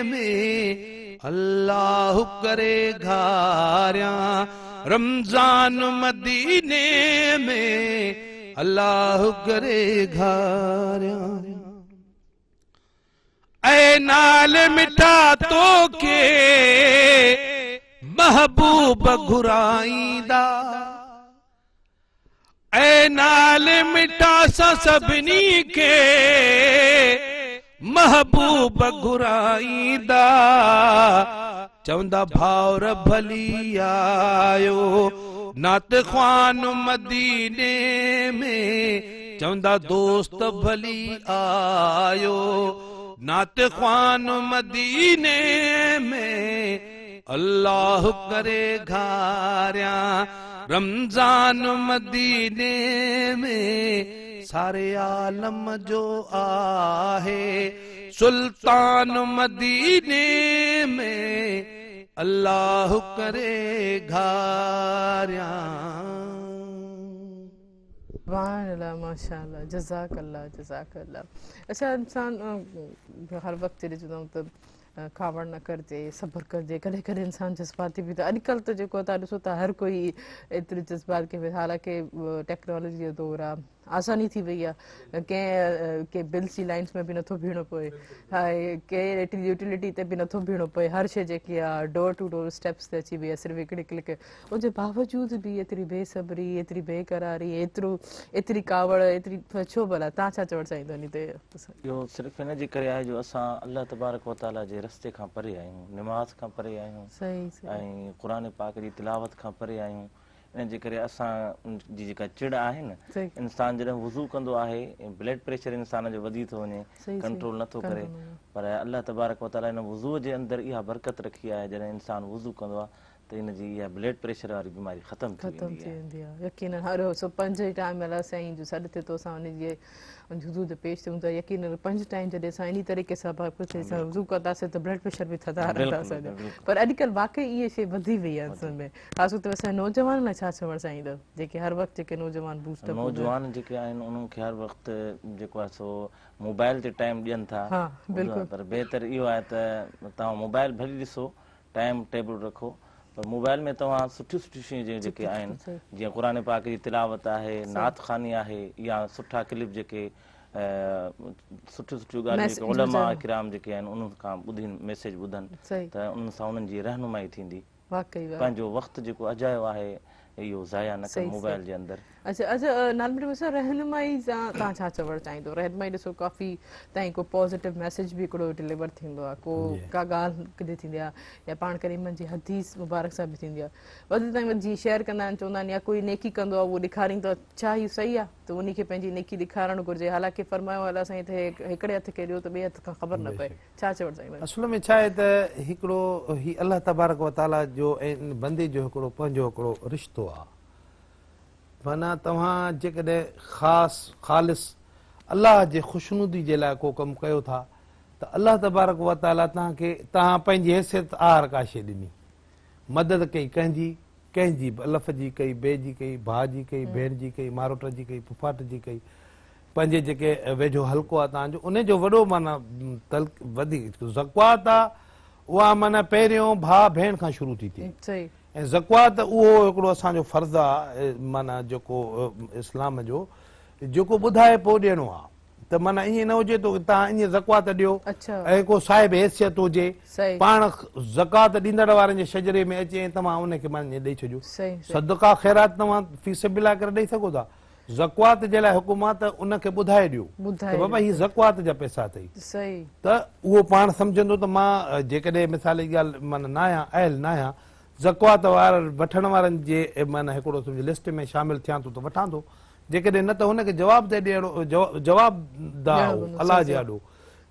में अल्लाह करे घारिया, रमजान मदीने में अल्लाह करे घारिया। ऐ नाल मिठा तो के महबूब घुराईंदा, ऐ नाल मिठा सा सभिनी के महबूब घुराईंदा, चवंदा भाउर भली आयो नात ख्वान मदीने में, चवंदा दोस्त भली आयो नात ख्वान मदीने में, अल्लाह करे घारिया, रमजान मदीने में सारे आलम जो आहे, सुल्तान मदीने में अल्लाह करे घारिया। सुभान माशाअल्लाह, जज़ाकल्लाह जज़ाकल्लाह। अच्छा, इंसान हर वक्त जॾहिं त खावड़ न करजे, सब्र करजे, कॾहिं कॾहिं इंसान जज्बाती बि, अॼुकल्ह त जेको तव्हां ॾिसो था हर कोई एतिरी जज्बात खे, हालांकि टेक्नोलॉजी जो दौर आहे, आसानी थी वई आहे, कंहिं बिल्स जी लाइन्स में बि नथो बीहणो पए, कंहिं यूटिलिटी ते बि नथो बीहणो पए, हर शइ जेकी आहे डोर टू डोर स्टेप्स ते अची वई आहे, सिर्फ़ु हिकिड़ी क्लिक। उनजे बावजूद बि एतिरी बेसब्री, एतिरी बेक़रारी, एतिरी कावड़, एतिरी छो भला? तव्हां छा चवणु चाहींदो इन ते? इहो सिर्फ़ु हिन जे करे आहे जो असां अल्लाह तबारक व तआला जे रस्ते खां परे आहियूं, निमाज़ खां परे आहियूं, ऐं क़ुरान पाक जी तिलावत खां परे आहियूं। इन जे करे असां जी जेका चिड़ आहे न, इंसान जॾहिं वुज़ू कंदो आहे, ब्लड प्रेशर इंसान जो वधी थो वञे, कंट्रोल नथो करे, पर अल्लाह तबारक व तआला इन वुज़ूअ जे अंदरि इहा बरकत रखी आहे, जॾहिं इंसान वुज़ू कंदो आहे त इन जी इहा ब्लड प्रेशर वारी बीमारी ख़तम थी वेंदी आहे। यकीनन हर 5 टाइम अलाह साईं जो सॾु थिए थो, असां उन जे हुज़ूर ते पेश थियूं था, यकीनन 5 टाइम जॾहिं असां इन तरीक़े सां वुज़ू कंदासीं त ब्लड प्रेशर बि थधा रहंदा। पर अॼुकल्ह वाकई इहे शइ वधी वई आहे असल में, ख़ासि तौर ते असां नौजवान लाइ छा चवणु चाहींदो, जेके हर वक़्तु जेके नौजवान नौजवान जेके आहिनि उन्हनि खे हर वक़्तु जेको आहे सो मोबाइल ते टाइम ॾियनि था, पर बहितर इहो आहे त तव्हां मोबाइल भली ॾिसो, टाइम टेबल रखो, पर मोबाइल में तव्हां सुठियूं सुठियूं शयूं जेके आहिनि, जीअं क़ुरान पाक जी तिलावत आहे, नात ख़ानी आहे, या सुठा क्लिप जेके सुठियूं सुठियूं ॻाल्हियूं जेके उलमा किराम जेके आहिनि उन्हनि खां ॿुधनि, मैसेज ॿुधनि, त उन्हनि सां उन्हनि जी रहनुमाई थींदी। पंहिंजो वक़्तु जेको अजायो आहे इहो ज़ाया न कनि मोबाइल जे अंदरि। अच्छा नालमिर में रहनुमाई सां तव्हां छा चवणु चाहींदो? रहनुमाई ॾिसो काफ़ी ताईं को पॉज़िटिव मैसेज बि हिकिड़ो डिलीवर थींदो आहे, को का ॻाल्हि किथे थींदी आहे, या पाण करीमनि जी हदीस मुबारक सां बि थींदी आहे, वधि ताईं वधि जीअं शेयर कंदा आहिनि, चवंदा आहिनि या कोई नेकी कंदो आहे उहो ॾेखारींदो आहे, छा इहो सही आहे? त उन खे पंहिंजी नेकी ॾेखारणु घुरिजे, हालांकि फरमायो अलाह साईं त हिकिड़े हथ खे ॾियो त ॿिए हथ खां ख़बर न पए, छा चवणु चाहींदा? असल में छा आहे त हिकिड़ो ही अल्लाह तबारक व तआला जो ऐं बंदे जो हिकिड़ो पंहिंजो हिकिड़ो रिश्तो आहे, माना तव्हां जेकॾहिं ख़ासि ख़ालिस अल्लाह जे ख़ुशनुदी जे लाइ को कमु कयो था त अल्लाह तबारक व तआला तव्हां पंहिंजी हैसियत आहार का शइ ॾिनी, मदद कई, कंहिंजी लफ़ जी कई, ॿिए जी कई, भाउ जी कई, भेण जी कई, मारोट जी कई, फुफाट जी कई, पंहिंजे जेके वेझो हल्को आहे तव्हांजो उनजो वॾो माना वधीक ज़क़वात आहे, उहा माना पहिरियों भाउ भेण खां शुरू थी थिए, ऐं ज़क़वात उहो हिकिड़ो असांजो फर्ज़ु आहे, माना जेको इस्लाम जो जेको ॿुधाए पोइ ॾियणो आहे, त माना ईअं न हुजे त तव्हां ईअं ज़क़वात ॾियो ऐं को साहिब हैसियत हुजे, पाण ज़कात ॾींदड़ वारनि जे शजरे में अचे ऐं तव्हां उनखे माना ॾेई छॾियो, सदका ख़ैरात तव्हां फी सबिलिल्लाह करे ॾेई सघो था, ज़क़वात जे लाइ हुकुम आहे त उनखे ॿुधाए ॾियो त बाबा हीअ ज़क़वात जा पैसा अथई, त उहो पाण सम्झंदो त मां जेकॾहिं मिसाल जी ॻाल्हि माना न आहियां, अहल न आहियां, ज़क़वात वारा वठण वारनि जे माना हिकिड़ो सम्झो लिस्ट में शामिल थियां थो त वठां थो, जेकॾहिं न त हुनखे जवाब ते ॾियणो, जवाबदार अलाह जे आॾो,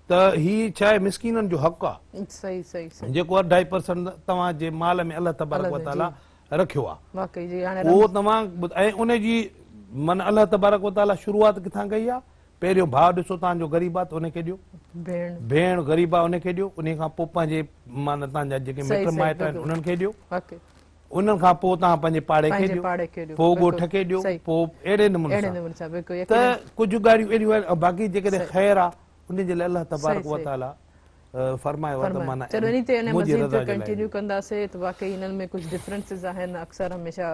त हीअ छा आहे मिसकीननि जो हक़ आहे जेको 2.5% तव्हांजे माल में अल्लाह तबारक व तआला रखियो आहे, उहो तव्हां ऐं उनजी माना अल्लाह तबारक व तआला शुरूआत किथां कई आहे, पहिरियों भाउ ॾिसो तव्हांजो ग़रीब आहे त उनखे ॾियो, भेण ग़रीब आहे उनखे ॾियो, उन खां पोइ पंहिंजे माना तव्हांजा जेके मिट माइट आहिनि उन्हनि खे ॾियो, उन्हनि खां पोइ तव्हां पंहिंजे पाड़े खे पंहिंजे ॾियो, पाड़े खे ॾियो, पोइ बिल्कुलु, ॻोठ खे ॾियो, सही। पोइ अहिड़े नमूने अहिड़े सां नमूने सां बिल्कुलु त यकीनन कुझु ॻाल्हियूं अहिड़ियूं आहिनि बाक़ी जेकॾहिं सही। ख़ैर आहे उन जे लाइ अलाह तबारक व सही। ताला फरमायो आहे त फरमाए माना चलो इन ते अञा मुंहिंजी मज़ीद रज़ा जे लाइ कंटिन्यू कंदासीं त वाकई हिननि में कुझु डिफरेंसिस आहिनि अक्सर हमेशह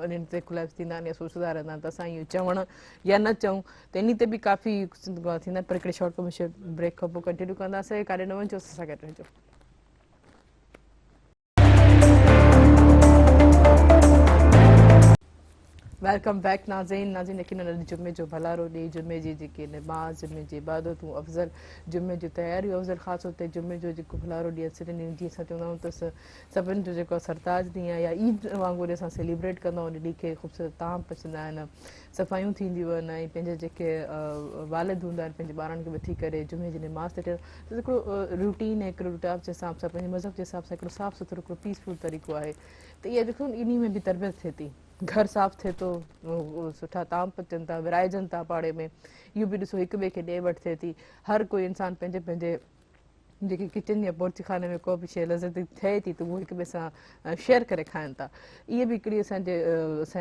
इन्हनि ते खुलाइफ थींदा आहिनि या सोचंदा रहंदा आहिनि त असां इहो चवणु या न चऊं त इन ते बि काफ़ी थींदा आहिनि पर हिकिड़े शॉर्ट कमर्शियल ब्रेक खां पोइ कंटिन्यू कंदासीं काॾे न वञिजो असां सां गॾु रहिजो वेलकम बैक नाज़रीन यकीनन अॼु जुमे जो भलारो ॾींहुं जुमे जी जेके नमाज़ जुमे जी इबादतूं अफ़ज़ल जुमे जूं तयारियूं अफ़ज़ल ख़ासि तौर ते जुमे जो जेको भलारो ॾींहुं असीं ॾींहुं जीअं असां चवंदा आहियूं त सभिनि जो जेको सरताज ॾींहुं आहे या ईद वांगुरु असां सेलिब्रेट कंदा आहियूं उन ॾींहं खे ख़ूबसूरत ताम पचंदा आहिनि सफ़ाइयूं थींदियूं आहिनि ऐं पंहिंजे जेके वालिद हूंदा आहिनि पंहिंजे ॿारनि खे वठी करे जुमे जी नमाज़ ते त हिकिड़ो रूटीन ऐं हिकिड़ो रुटाव जे हिसाब सां पंहिंजे मज़हब जे हिसाब सां हिकिड़ो साफ़ु सुथिरो हिकिड़ो पीसफुल तरीक़ो आहे त इहा ॾिठो इन में बि तरबियत थिए थी घर साफ़ थिए थो सुठा ताम पचनि था विराइजनि था पाड़े में इहो बि ॾिसो हिक ॿिए खे ॾे वठि थिए थी हर कोई इंसानु पंहिंजे पंहिंजे जेके किचन या पोर्ची खाने में को बि शइ लज़त थिए थी त उहो हिक ॿिए सां शेयर करे खाइनि था इहे बि हिकिड़ी असांजे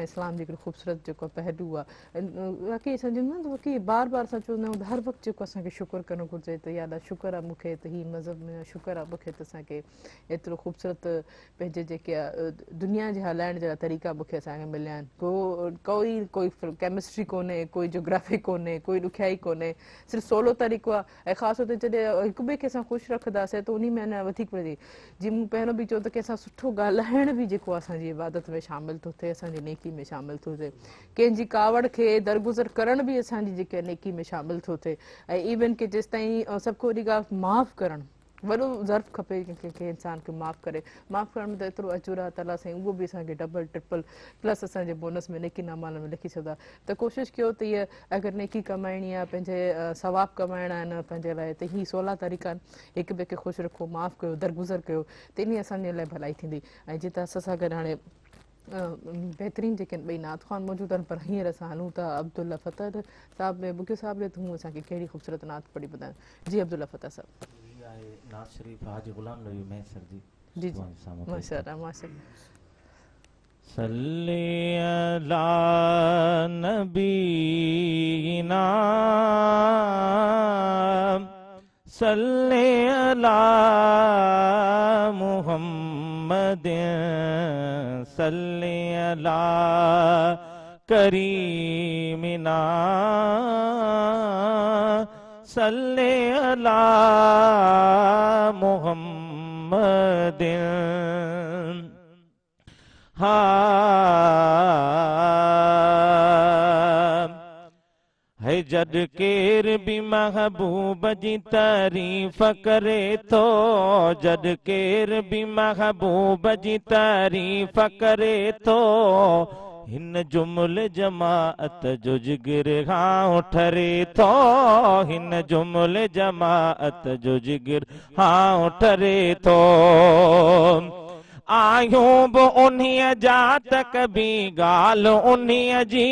इस्लाम जी हिकिड़ी ख़ूबसूरत जेको पहलू आहे बाक़ी असां चवंदा आहियूं बाक़ी बार बार असां चवंदा आहियूं हर वक़्तु जेको असांखे शुकुरु करणु घुरिजे त या अलाह शुकुरु आहे मूंखे त हीअ मज़हब में शुकुरु आहे मूंखे त असांखे एतिरो ख़ूबसूरत पंहिंजे जेके आहे दुनिया जे हलाइण जा तरीक़ा मूंखे असांखे मिलिया आहिनि कोई केमिस्ट्री कोन्हे कोई जोग्राफी कोन्हे कोई ॾुखियाई कोन्हे सिर्फ़ु सवलो तरीक़ो आहे ऐं ख़ासि तौर ते जॾहिं हिक ॿिए खे असां ख़ुशि रखंदासीं त उन में अञा वधीक वधी जीअं मूं पहिरियों बि चयो त कंहिंसां सुठो ॻाल्हाइण बि जेको आहे असांजी इबादत में शामिलु थो थिए असांजी नेकी में शामिलु थो थिए कंहिंजी कावड़ खे दरगुज़र करण बि असांजी जेके नेकी में शामिलु थो थिए ऐं इवन की जेसि ताईं सभु खां वॾी ॻाल्हि माफ़ु करणु वॾो ज़र्फ़ खपे कंहिंखे इंसान खे माफ़ु करे माफ़ु करण में त एतिरो अजूर आहे ताला साईं उहो बि असांखे डबल ट्रिपल प्लस असांजे बोनस में नेकी नामाल में लिखी छॾंदा त कोशिशि कयो त इहा अगरि नेकी कमाइणी आहे पंहिंजे सवाबु कमाइणा आहिनि पंहिंजे लाइ त हीअ सवला तरीक़ा आहिनि हिक ॿिए खे ख़ुशि रखो माफ़ु कयो दरगुज़र कयो त इन असांजे लाइ भलाई थींदी ऐं जिते असां सां गॾु हाणे बहितरीन जेके ॿई नात ख़्वान मौजूदु आहिनि पर हींअर असां हलूं था अब्दुल्ला फतह साहिब में बुगियो साहिब ॾे तूं असांखे कहिड़ी ख़ूबसूरत नात पढ़ी ॿुधाए जी अब्दुल्ला फतह साहिब नाज़ शरीफ हाजी गुलाम नबी मैसर जी जी जी माशाअल्लाह माशाअल्लाह सल्ली अला नबीना सल्ली अला मुहम्मद सल्ली अला करीमिना सल्ले अला मुहम्मद है जद केर भी महबूब जी तारीफ करे तो जद केर भी महबूब जी तारीफ करे तो हिन जुमल जमाअत जो जिगर हाँ ठरे तो हिन जुमल जमाअत जो जिगर हाँ ठरे तो आयूं बि उन्हीअ जात कभी गाल उन्हीअ जी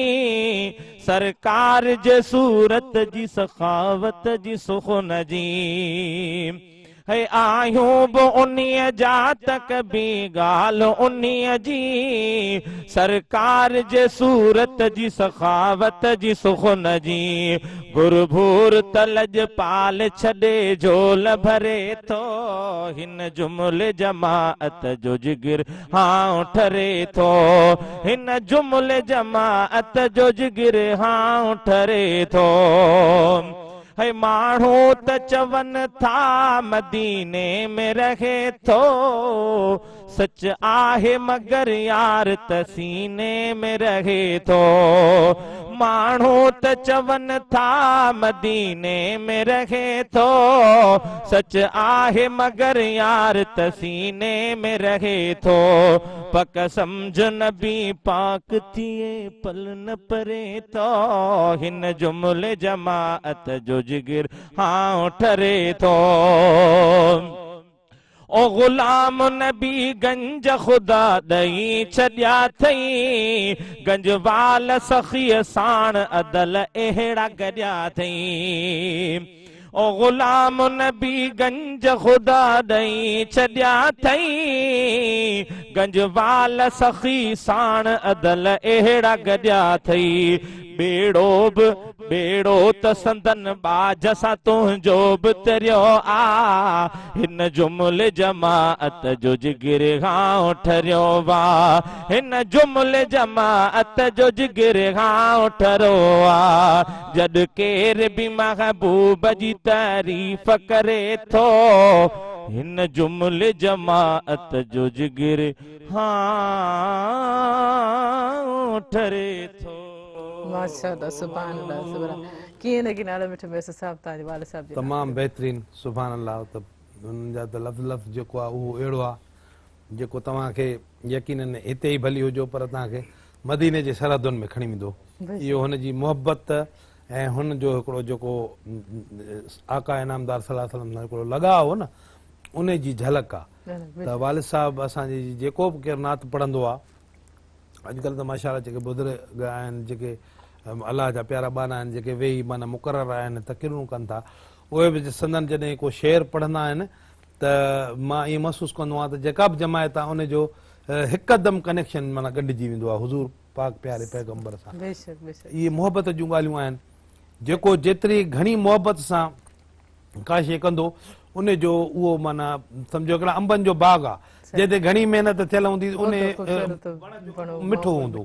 सरकार जे सूरत जी सखावत जी सुखुन जी है आयूं बि उन्हीअ जात कभी गाल उन्हीअ जी सरकार जे सूरत जी सखावत जी सुखुन जी गुरभूर तलज पाल छॾे झोल भरे थो हिन जुमल जमाअत जो जिगर हाँ ठरे थो हिन जुमल जमाअत जो जिगर हाँ ठरे थो है माण्हू त चवन था मदीने में रहे थो सच आहे मगर यार त सीने में रहे थो माण्हू त चवन था मदीने में रहे थो सच आहे मगर यार त सीने में रहे थो पक समझ नबी पाक थिए पल न परे तो हिन जुमल जमाअत जो जिगर हाँ ठरे थो ओ गुलाम नबी गंज खुदा दई छॾिया थई गंज वाल सखीअ साण अदल अहिड़ा गॾिया थई ओ गुलाम नबी गंज खुदा दई छॾिया थई गंजवाल सखी साण अदल अहिड़ा गॾिया थई बेड़ो त संदन बाज सां तुंहिंजो बि तरियो आ हिन जुमिल जमाअत जो जिगिरगांव ठरियो वा हिन जुमिल जमाअत जो जिगिरगांव ठरियो आ जॾ केर बि महबूब जी तारीफ़ करे थो हिन जुमिल जमाअत जो जिगिर ठरे थो माशाअल्लाह सुभान अल्लाह सुभान कीअं लेकिन ॾाढो मिठो मैसेज साहब तव्हांजे वाले साहब जे तमामु बहितरीन सुभान अल्लाह त हुननि जा त लफ़्ज़ जेको आहे उहो अहिड़ो आहे जेको तव्हांखे यकीनन हिते ई भली हुजो पर तव्हांखे मदीने जे सरहदुनि में खणी वेंदो इहो हुनजी मोहबत ऐं हुनजो हिकिड़ो जेको आका इनामदार सल्लल्लाहु अलैहि वसल्लम सां हिकिड़ो लॻाव हो न उन जी झलक आहे त वालिद साहिबु असांजे जेको बि केरु नात पढ़ंदो आहे अॼुकल्ह त माशाअल्लाह जेके बुज़ुर्ग आहिनि जेके अलाह जा प्यारा बाना आहिनि जेके वेही माना मुक़ररु आहिनि तक़रीरूं कनि था उहे बि संदन जॾहिं को शेर पढ़ंदा आहिनि त मां ईअं महसूसु कंदो आहियां त जेका बि जमायत आहे उनजो हिकदमि कनेक्शन माना गॾिजी वेंदो आहे हुज़ूर पाक प्यारे पैगंबर सां इहे मोहबत जूं ॻाल्हियूं आहिनि जेको जेतिरी घणी मोहबत सां का शइ कंदो उनजो उहो माना सम्झो हिकिड़ा अंबनि जो बाग़ आहे जंहिं ते घणी महिनत थियल हूंदी उन मिठो हूंदो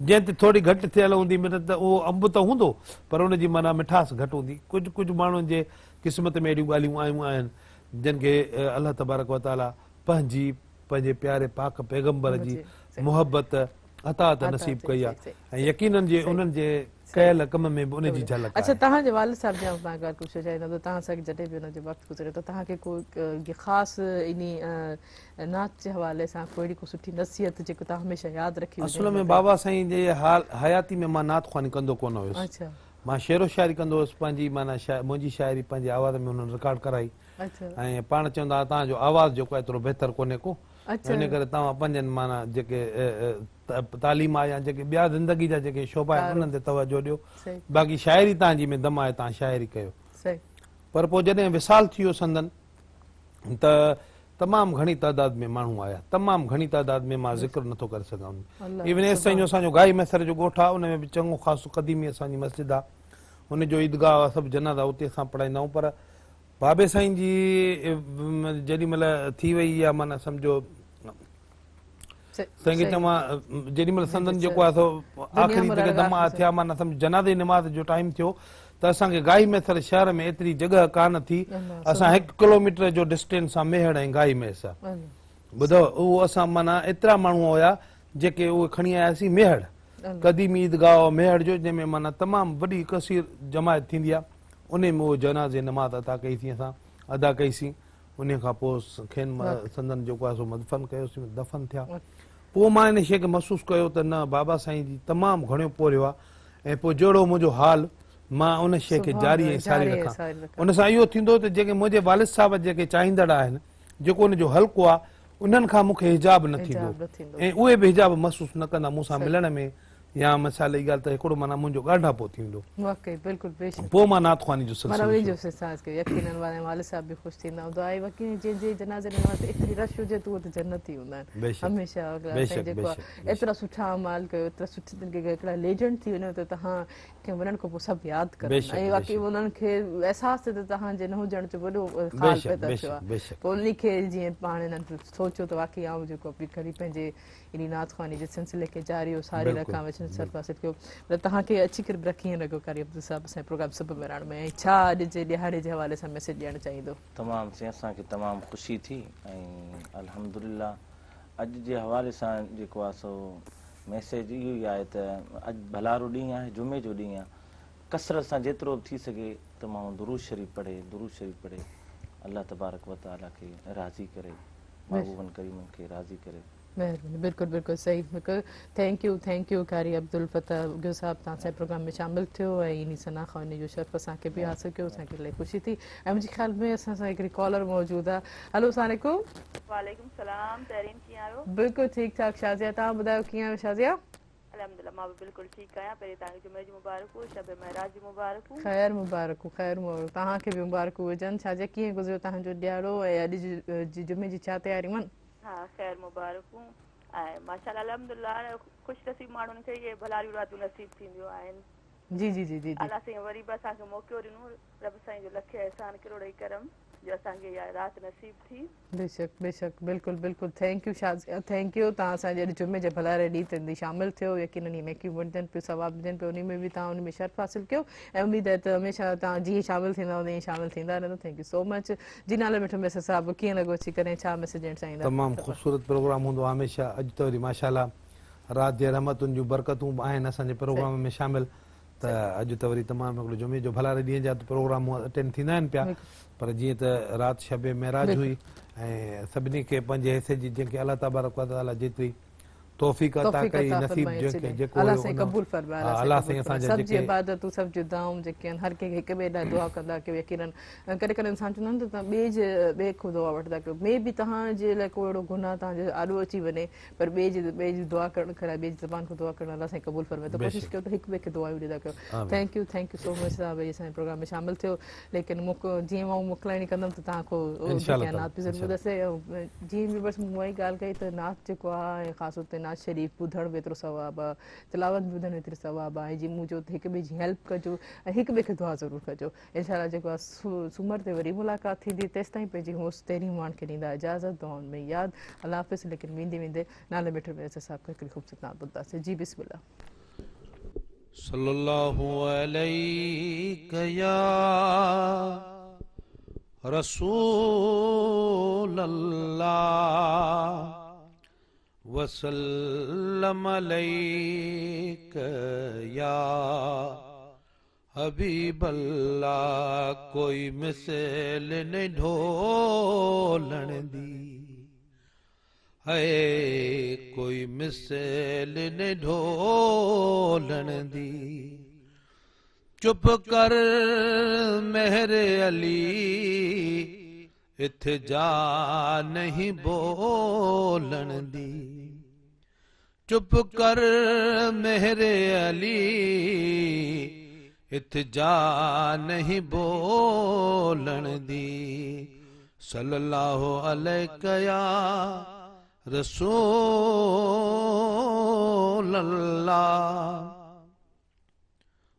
जंहिं ते थोरी घटि थियल हूंदी महिनत उहो अंब त हूंदो पर उनजी माना मिठास घटि हूंदी कुझु माण्हुनि जे क़िस्मत में अहिड़ियूं ॻाल्हियूं आयूं आहिनि जिन खे अलाह तबारक व ताला पंहिंजे प्यारे पाक पैगंबर जी मोहबत अता त नसीब कई आहे ऐं यकीनन जे उन्हनि जे कयल कम में बि उनजी झलक अच्छा तव्हांजे वालिद साहब जा मां ॻाल्हि पुछणु चाहींदमि त तव्हां असांखे जॾहिं बि हुनजो वक़्तु गुज़रे त तव्हांखे कोई ख़ासि इन नाच जे हवाले सां कोई अहिड़ी को सुठी नसीहत जेको तव्हां हमेशह यादि रखी असल में बाबा साईं जे हयाती में मां नात ख़्वानी कंदो कोन हुयुसि अच्छा मां शेरो शाइरी कंदो हुयुसि पंहिंजी माना मुंहिंजी शाइरी पंहिंजे आवाज़ में हुननि रिकॉर्ड कराई ऐं पाण चवंदा हुआ तव्हांजो आवाज़ जेको आहे एतिरो बहितर कोन्हे को इन करे तव्हां पंहिंजनि माना जेके तालीम आहे या जेके ॿिया ज़िंदगी जा जेके शोभा आहिनि उन्हनि ते तवजो ॾियो बाक़ी शाइरी तव्हांजी में दम आहे तव्हां शाइरी कयो पर पोइ जॾहिं विसाल थी वियो संदन त तमामु घणी तादाद में माण्हू आया तमामु घणी तादाद में मां ज़िक्र नथो करे सघां इवन एस ताईं जो असांजो गाई मैसर जो ॻोठु आहे उन में बि चङो ख़ासि क़दीमी असांजी मस्जिद आहे हुनजो ईदगाह आहे सभु जनाज़ा उते असां पढ़ाईंदा आहियूं पर बाबे साईं जी जेॾी महिल थी वई आहे माना सम्झो तंहिंखे चवां जेॾी महिल संदन जेको आहे सो आख़िरी जेके दमा थिया माना सम्झ जनाज़े निमाज़ जो टाइम थियो त असांखे गाई मैसर शहर में एतिरी जॻह कान थी असां 1 किलोमीटर जो डिस्टेंस आहे मेहड़ ऐं गाई मैसर ॿुधो उहो असां माना एतिरा माण्हू हुया जेके उहे खणी आयासीं मेहड़ क़दीमी ईदगाह मेहड़ जो जंहिंमें माना तमामु वॾी कसीर जमायत थींदी आहे उन में उहो जनाज़े नमाज़ अदा कईसीं असां अदा कईसीं उन खां पोइ खेनि संदन जेको आहे सो मदफ़न कयोसीं दफ़न थिया पोइ मां इन शइ खे महसूसु कयो त न बाबा साईं जी तमामु घणो पोरियो आहे ऐं पोइ जहिड़ो मुंहिंजो हाल मां उन शइ खे जारी ऐं सारी रखां उन सां इहो थींदो त जेके मुंहिंजे वालिद साहिब जेके चाहींदड़ आहिनि जेको उनजो हल्को आहे उन्हनि खां मूंखे हिजाब न थींदो ऐं उहे बि हिजाब महसूसु न कंदा मूंसां मिलण में या मिसाल जी ॻाल्हि त हिकिड़ो माना मुंहिंजो ॻाढापो थींदो पोइ मां नात ख़्वानी जो यकीनन वालिद साहब बि ख़ुशि थींदा दुआ वकील जंहिंजे जनाज़े में एतिरी रश हुजे त उहो त जन्नत ई हूंदा आहिनि हमेशह जेको आहे एतिरा सुठा अमाल कयो एतिरा सुठी तरीक़े हिकिड़ा लेजेंड थी वञो त तव्हां खे वञण खां पोइ सभु यादि कनि ऐं बाक़ी उन्हनि खे अहसासु थिए त तव्हांजे न हुजण जो वॾो हाल पैदा थियो आहे पोइ उन खे जीअं पाण हिननि सोचियो त वाक़ई आऊं जेको बि करी पंहिंजे इन नात ख़्वानी जे सिलसिले खे जारी सारी रखां सरफ़ासित कयो पर तव्हांखे अची करे बि कीअं लॻो कारी अब्दुल साहिब असांजे प्रोग्राम सभु मिलाइण में ऐं छा अॼु जे ॾिहाड़े जे हवाले सां मैसेज ॾियणु चाहींदो तमामु से असांखे तमामु ख़ुशी थी ऐं अल्हम्दुलिल्लाह अॼु जे हवाले सां जेको आहे सो मैसेज इहो ई आहे त अॼु भलारो ॾींहुं आहे जुमे जो ॾींहुं आहे कसरत सां जेतिरो बि थी सघे त माण्हू दुरूद शरीफ़ पढ़े अल्लाह तबारक व तआला खे राज़ी करे महबूबन करीमन खे राज़ी करे महिरबानी बिल्कुलु बिल्कुलु सही बिल्कुलु थैंक यू कारी अब्दुल फताह गिल साहब तव्हां असांजे प्रोग्राम में शामिलु थियो ऐं इन सना ख़्वानी जो शर्फ़ असांखे बि हासिलु कयो असांखे इलाही ख़ुशी थी ऐं मुंहिंजे ख़्याल में असां सां हिकिड़ी कॉलर मौजूदु आहे हलो अस्सलाम वालेकुम वालेकुम सलाम तहरीन कीअं आहियो बिल्कुलु ठीकु ठाक शाज़िया तव्हां ॿुधायो कीअं आहियो शाज़िया अल्हम्दुलिल्लाह मां बि बिल्कुलु ठीकु आहियां पहिरीं तव्हांखे जुमे जी मुबारक शब महराज जी मुबारक ख़ैर मुबारक तव्हांखे बि मुबारक हुजनि शाज़िया कीअं गुज़रियो तव्हांजो ॾियारो ऐं अॼु जी जुमे जी छा तयारियूं आहिनि हाँ खैर मुबारक ऐं माशाल्लाह अल्हम्दुलिल्लाह ख़ुशि नसीब माण्हुनि खे इहे भलारियूं रातियूं नसीब थींदियूं आहिनि। जी जी जी जी जी अलाह साईं वरी बि असांखे मौक़ो ॾिनो, रब साईं जो लखे एहसान किरोड़ ई करम जो असांखे इहा राति नसीब थी। बेशक बेशक बिल्कुलु बिल्कुलु thank U Shazia, thank U. तव्हां असांजे अॼु जुमे जे भलारे ॾींहं ते शामिलु थियो, यकीनन इन में की वञनि पियो सवाब ॾियनि पियो, उन में बि तव्हां उन में शर्फ़ हासिलु कयो ऐं उमेद आहे त हमेशह तव्हां जीअं शामिलु थींदा ईअं शामिलु थींदा रहंदो। Thank you so much. जी नाले मिठो मैसेज साहिबु कीअं लॻो अची करे, छा मैसेज ॾियणु चाहींदा? तमामु ख़ूबसूरत प्रोग्राम हूंदो आहे हमेशह। अॼु त वरी माशाल्लाह राति जे रहमतुनि जूं बरकतूं आहिनि असांजे प्रोग्राम में शामिलु। त अॼु त वरी तमामु हिकिड़ो जुमे जो भलारे ॾींहं जा त प्रोग्राम अटेंड थींदा आहिनि पिया, पर जीअं त राति शब महराज हुई ऐं सभिनी खे पंहिंजे हिसे जी जंहिंखे अलाह तबारक व तआला जेतिरी तौफ़ीक़ अता कई, नसीब जंहिंखे जेको अल्लाह साईं क़बूल फरमाए, अलाह साईं असांजा सभु जी जेके इबादतूं सभु जी दुआऊं जेके आहिनि हर कंहिंखे हिक ॿिए ॾांहुं दुआ कंदा कयो। यकीनन कॾहिं कॾहिं इंसान चवंदा आहिनि त तव्हां ॿिए खां दुआ वठंदा कयो, में बि तव्हांजे लाइ को अहिड़ो गुनाह तव्हांजो आॾो अची वञे पर ॿिए जी दुआ करणु खरा, ॿिए जी ज़बान खां दुआ करणु अल्लाह साईं क़बूल फरमाए, त कोशिशि कयो त हिक ॿिए खे दुआयूं ॾींदा कयो। थैंक यू सो मच साहब भई असांजे प्रोग्राम में शामिलु थियो। लेकिन जीअं मां मोकिलाइणी कंदमि त तव्हां को नात बि ज़रूरु ॿुधसे, जीअं बि बसि मूं ई ॻाल्हि कई त नात जेको आहे ख़ासि तौर ते नात शरीफ़ ॿुधणु एतिरो सवाबु आहे, तिलावत ॿुधणु एतिरी सवाबु आहे। जीअं मूं चयो त हिक ॿिए जी हेल्प कजो ऐं हिक ॿिए खे दुआ ज़रूरु कजो। इंशाअल्लाह जेको आहे सूमर ते वरी मुलाक़ात थींदी, तेसिताईं पंहिंजी होस्ट तेरी मान खे ॾींदा इजाज़त, दुआउनि में यादि। अल्लाह हाफ़िज़। लेकिन वेंदे वेंदे नाले मिठे मैसेज साहिब खे हिकिड़ी ख़ूबसूरत नात ॿुधंदासीं। जी बिस्मिल्लाह। सल्लल्लाहु अलैका या रसूल अल्लाह वसल्लम अलैका या हबीब अल्लाह। कोई मिसाल न ढोलण दी है, कोई मिसाल न ढोलण दी। चुप कर मेरे अली इत्थे जा नहीं बोलन दी। चुप कर मेरे अली इत्थे जा नहीं बोलन दी। सल्लल्लाहु अलैका या रसूल अल्लाह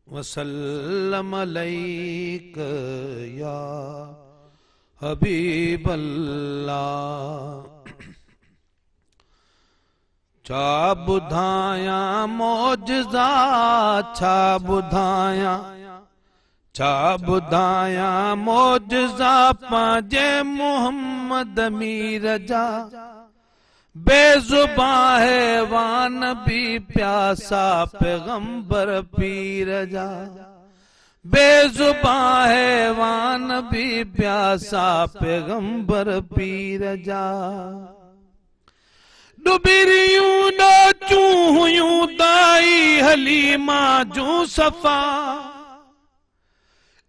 वसल्लम अलैका या हबीब अल्लाह। छा बुधाया मौजज़ा, छा बुधाया मौजज़ा पांजे मोहम्मद मीर जा। बेजुबां हैवान भी प्यासा पैगंबर पीर जा। बेजुबां हैवान भी प्यासा पैगंबर पीर जा। डुबिरियूं नाचूं हुयूं दाई हलीमा जूं सफ़ा।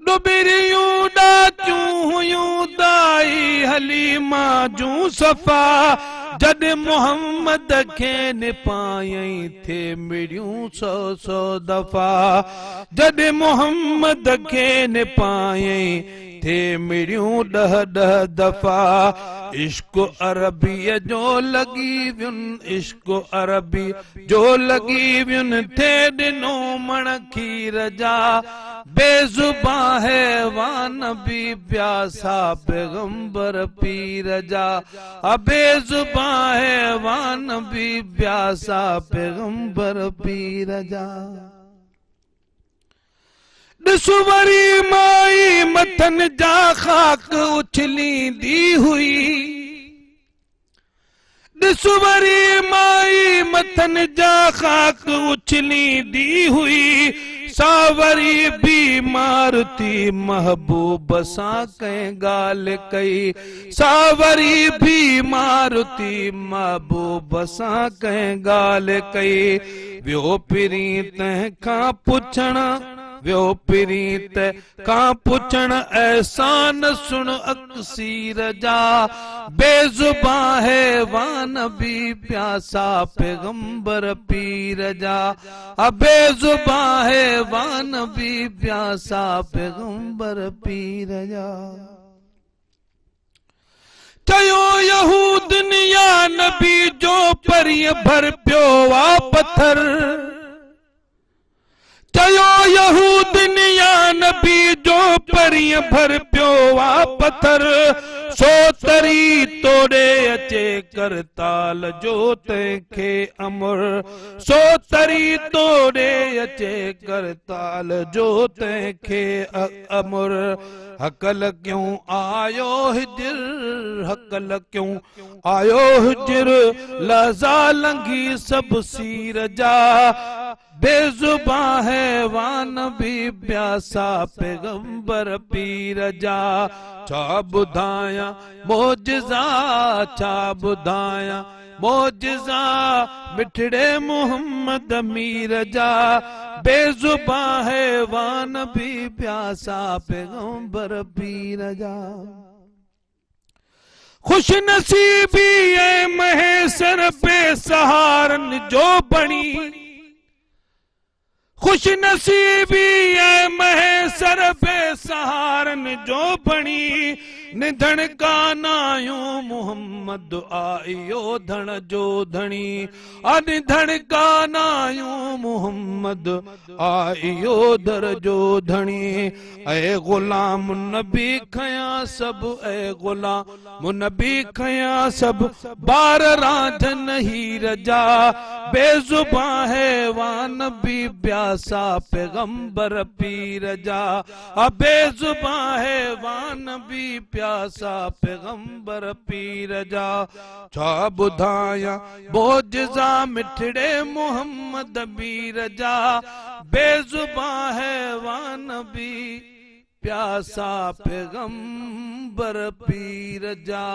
डुबिरियूं नाचूं हुयूं दाई हलीमा जूं सफ़ा। जद मोहम्मद खे निपायई थे मिड़ियूं 100 दफ़ा। जद मोहम्मद खे निपायई थे मिड़ियूं 10 दफ़ा। इश्क अरबी जो लगी वियुन, इश्क अरबी जो लगी वियुन थे ॾिनो मण खीर जा। बेजुबां हैवान भी प्यासा पैगंबर पीर जा। बेजुबां हैवान भी प्यासा पैगंबर पीर जा। ॾिसो वरी माई मथन जा खाक उछलींदी हुई। ॾिसो वरी माई मथन जा खाक उछलींदी हुई। सावरी बीमार थी महबूब सां कंहिं ॻाल्हि कई। सावरी बीमार थी महबूब सां कंहिं ॻाल्हि कई। वियो पिरी तंहिंखां पुछण, वियो पिरी तंहिंखां पुछण एहसान सुण अक्सीर जा। बेजुबां हैवान भी प्यासा पैगंबर पीर जा। बेजुबां हैवान भी प्यासा पैगंबर पीर जा। चयो यहूद दुनिया नबी जो परीअ भर पियो आ पत्थर चयो यहूदनिया नबी जो परीअ भर पियो आ पत्थर सो तरी तोड़े अचे करताल जो तंहिंखे अमर सो तरी तोड़े अचे करताल जो तंहिंखे अमर हकल क्यों आयो हिजर हकल क्यों आयो हिजर लज़ा लंघी सब सीर जा बेजुबा हैवान भी प्यासा पैगंबर पीर जा छा बुधाया मोजज़ा छा बुधाया मोजज़ा मिठड़े मोहम्मद मीर जा बेजुबा हैवान भी प्यासा पैगंबर पीर जा खुश नसीबी है महेसर पे सहारन जो बनी खुश नसीबी है महेसर पे सहारन जो बनी निधन का नायूं मोहम्मद आयो धन जो धनी निधन का नायूं मोहम्मद आयो दर जो धनी ए गुलाम नबी खया सब ए गुलाम नबी खया सब बार रांझ नहीं रजा बेजुबा हैवान भी प्यासा पैगंबर पीर जा बेजुबा हैवान भी प्यासा पैगंबर पीर जा छा बुधाया मोजज़ा मिठड़े मोहम्मद मीर जा बेजुबा हैवान भी प्यासा पैगंबर पीर जा।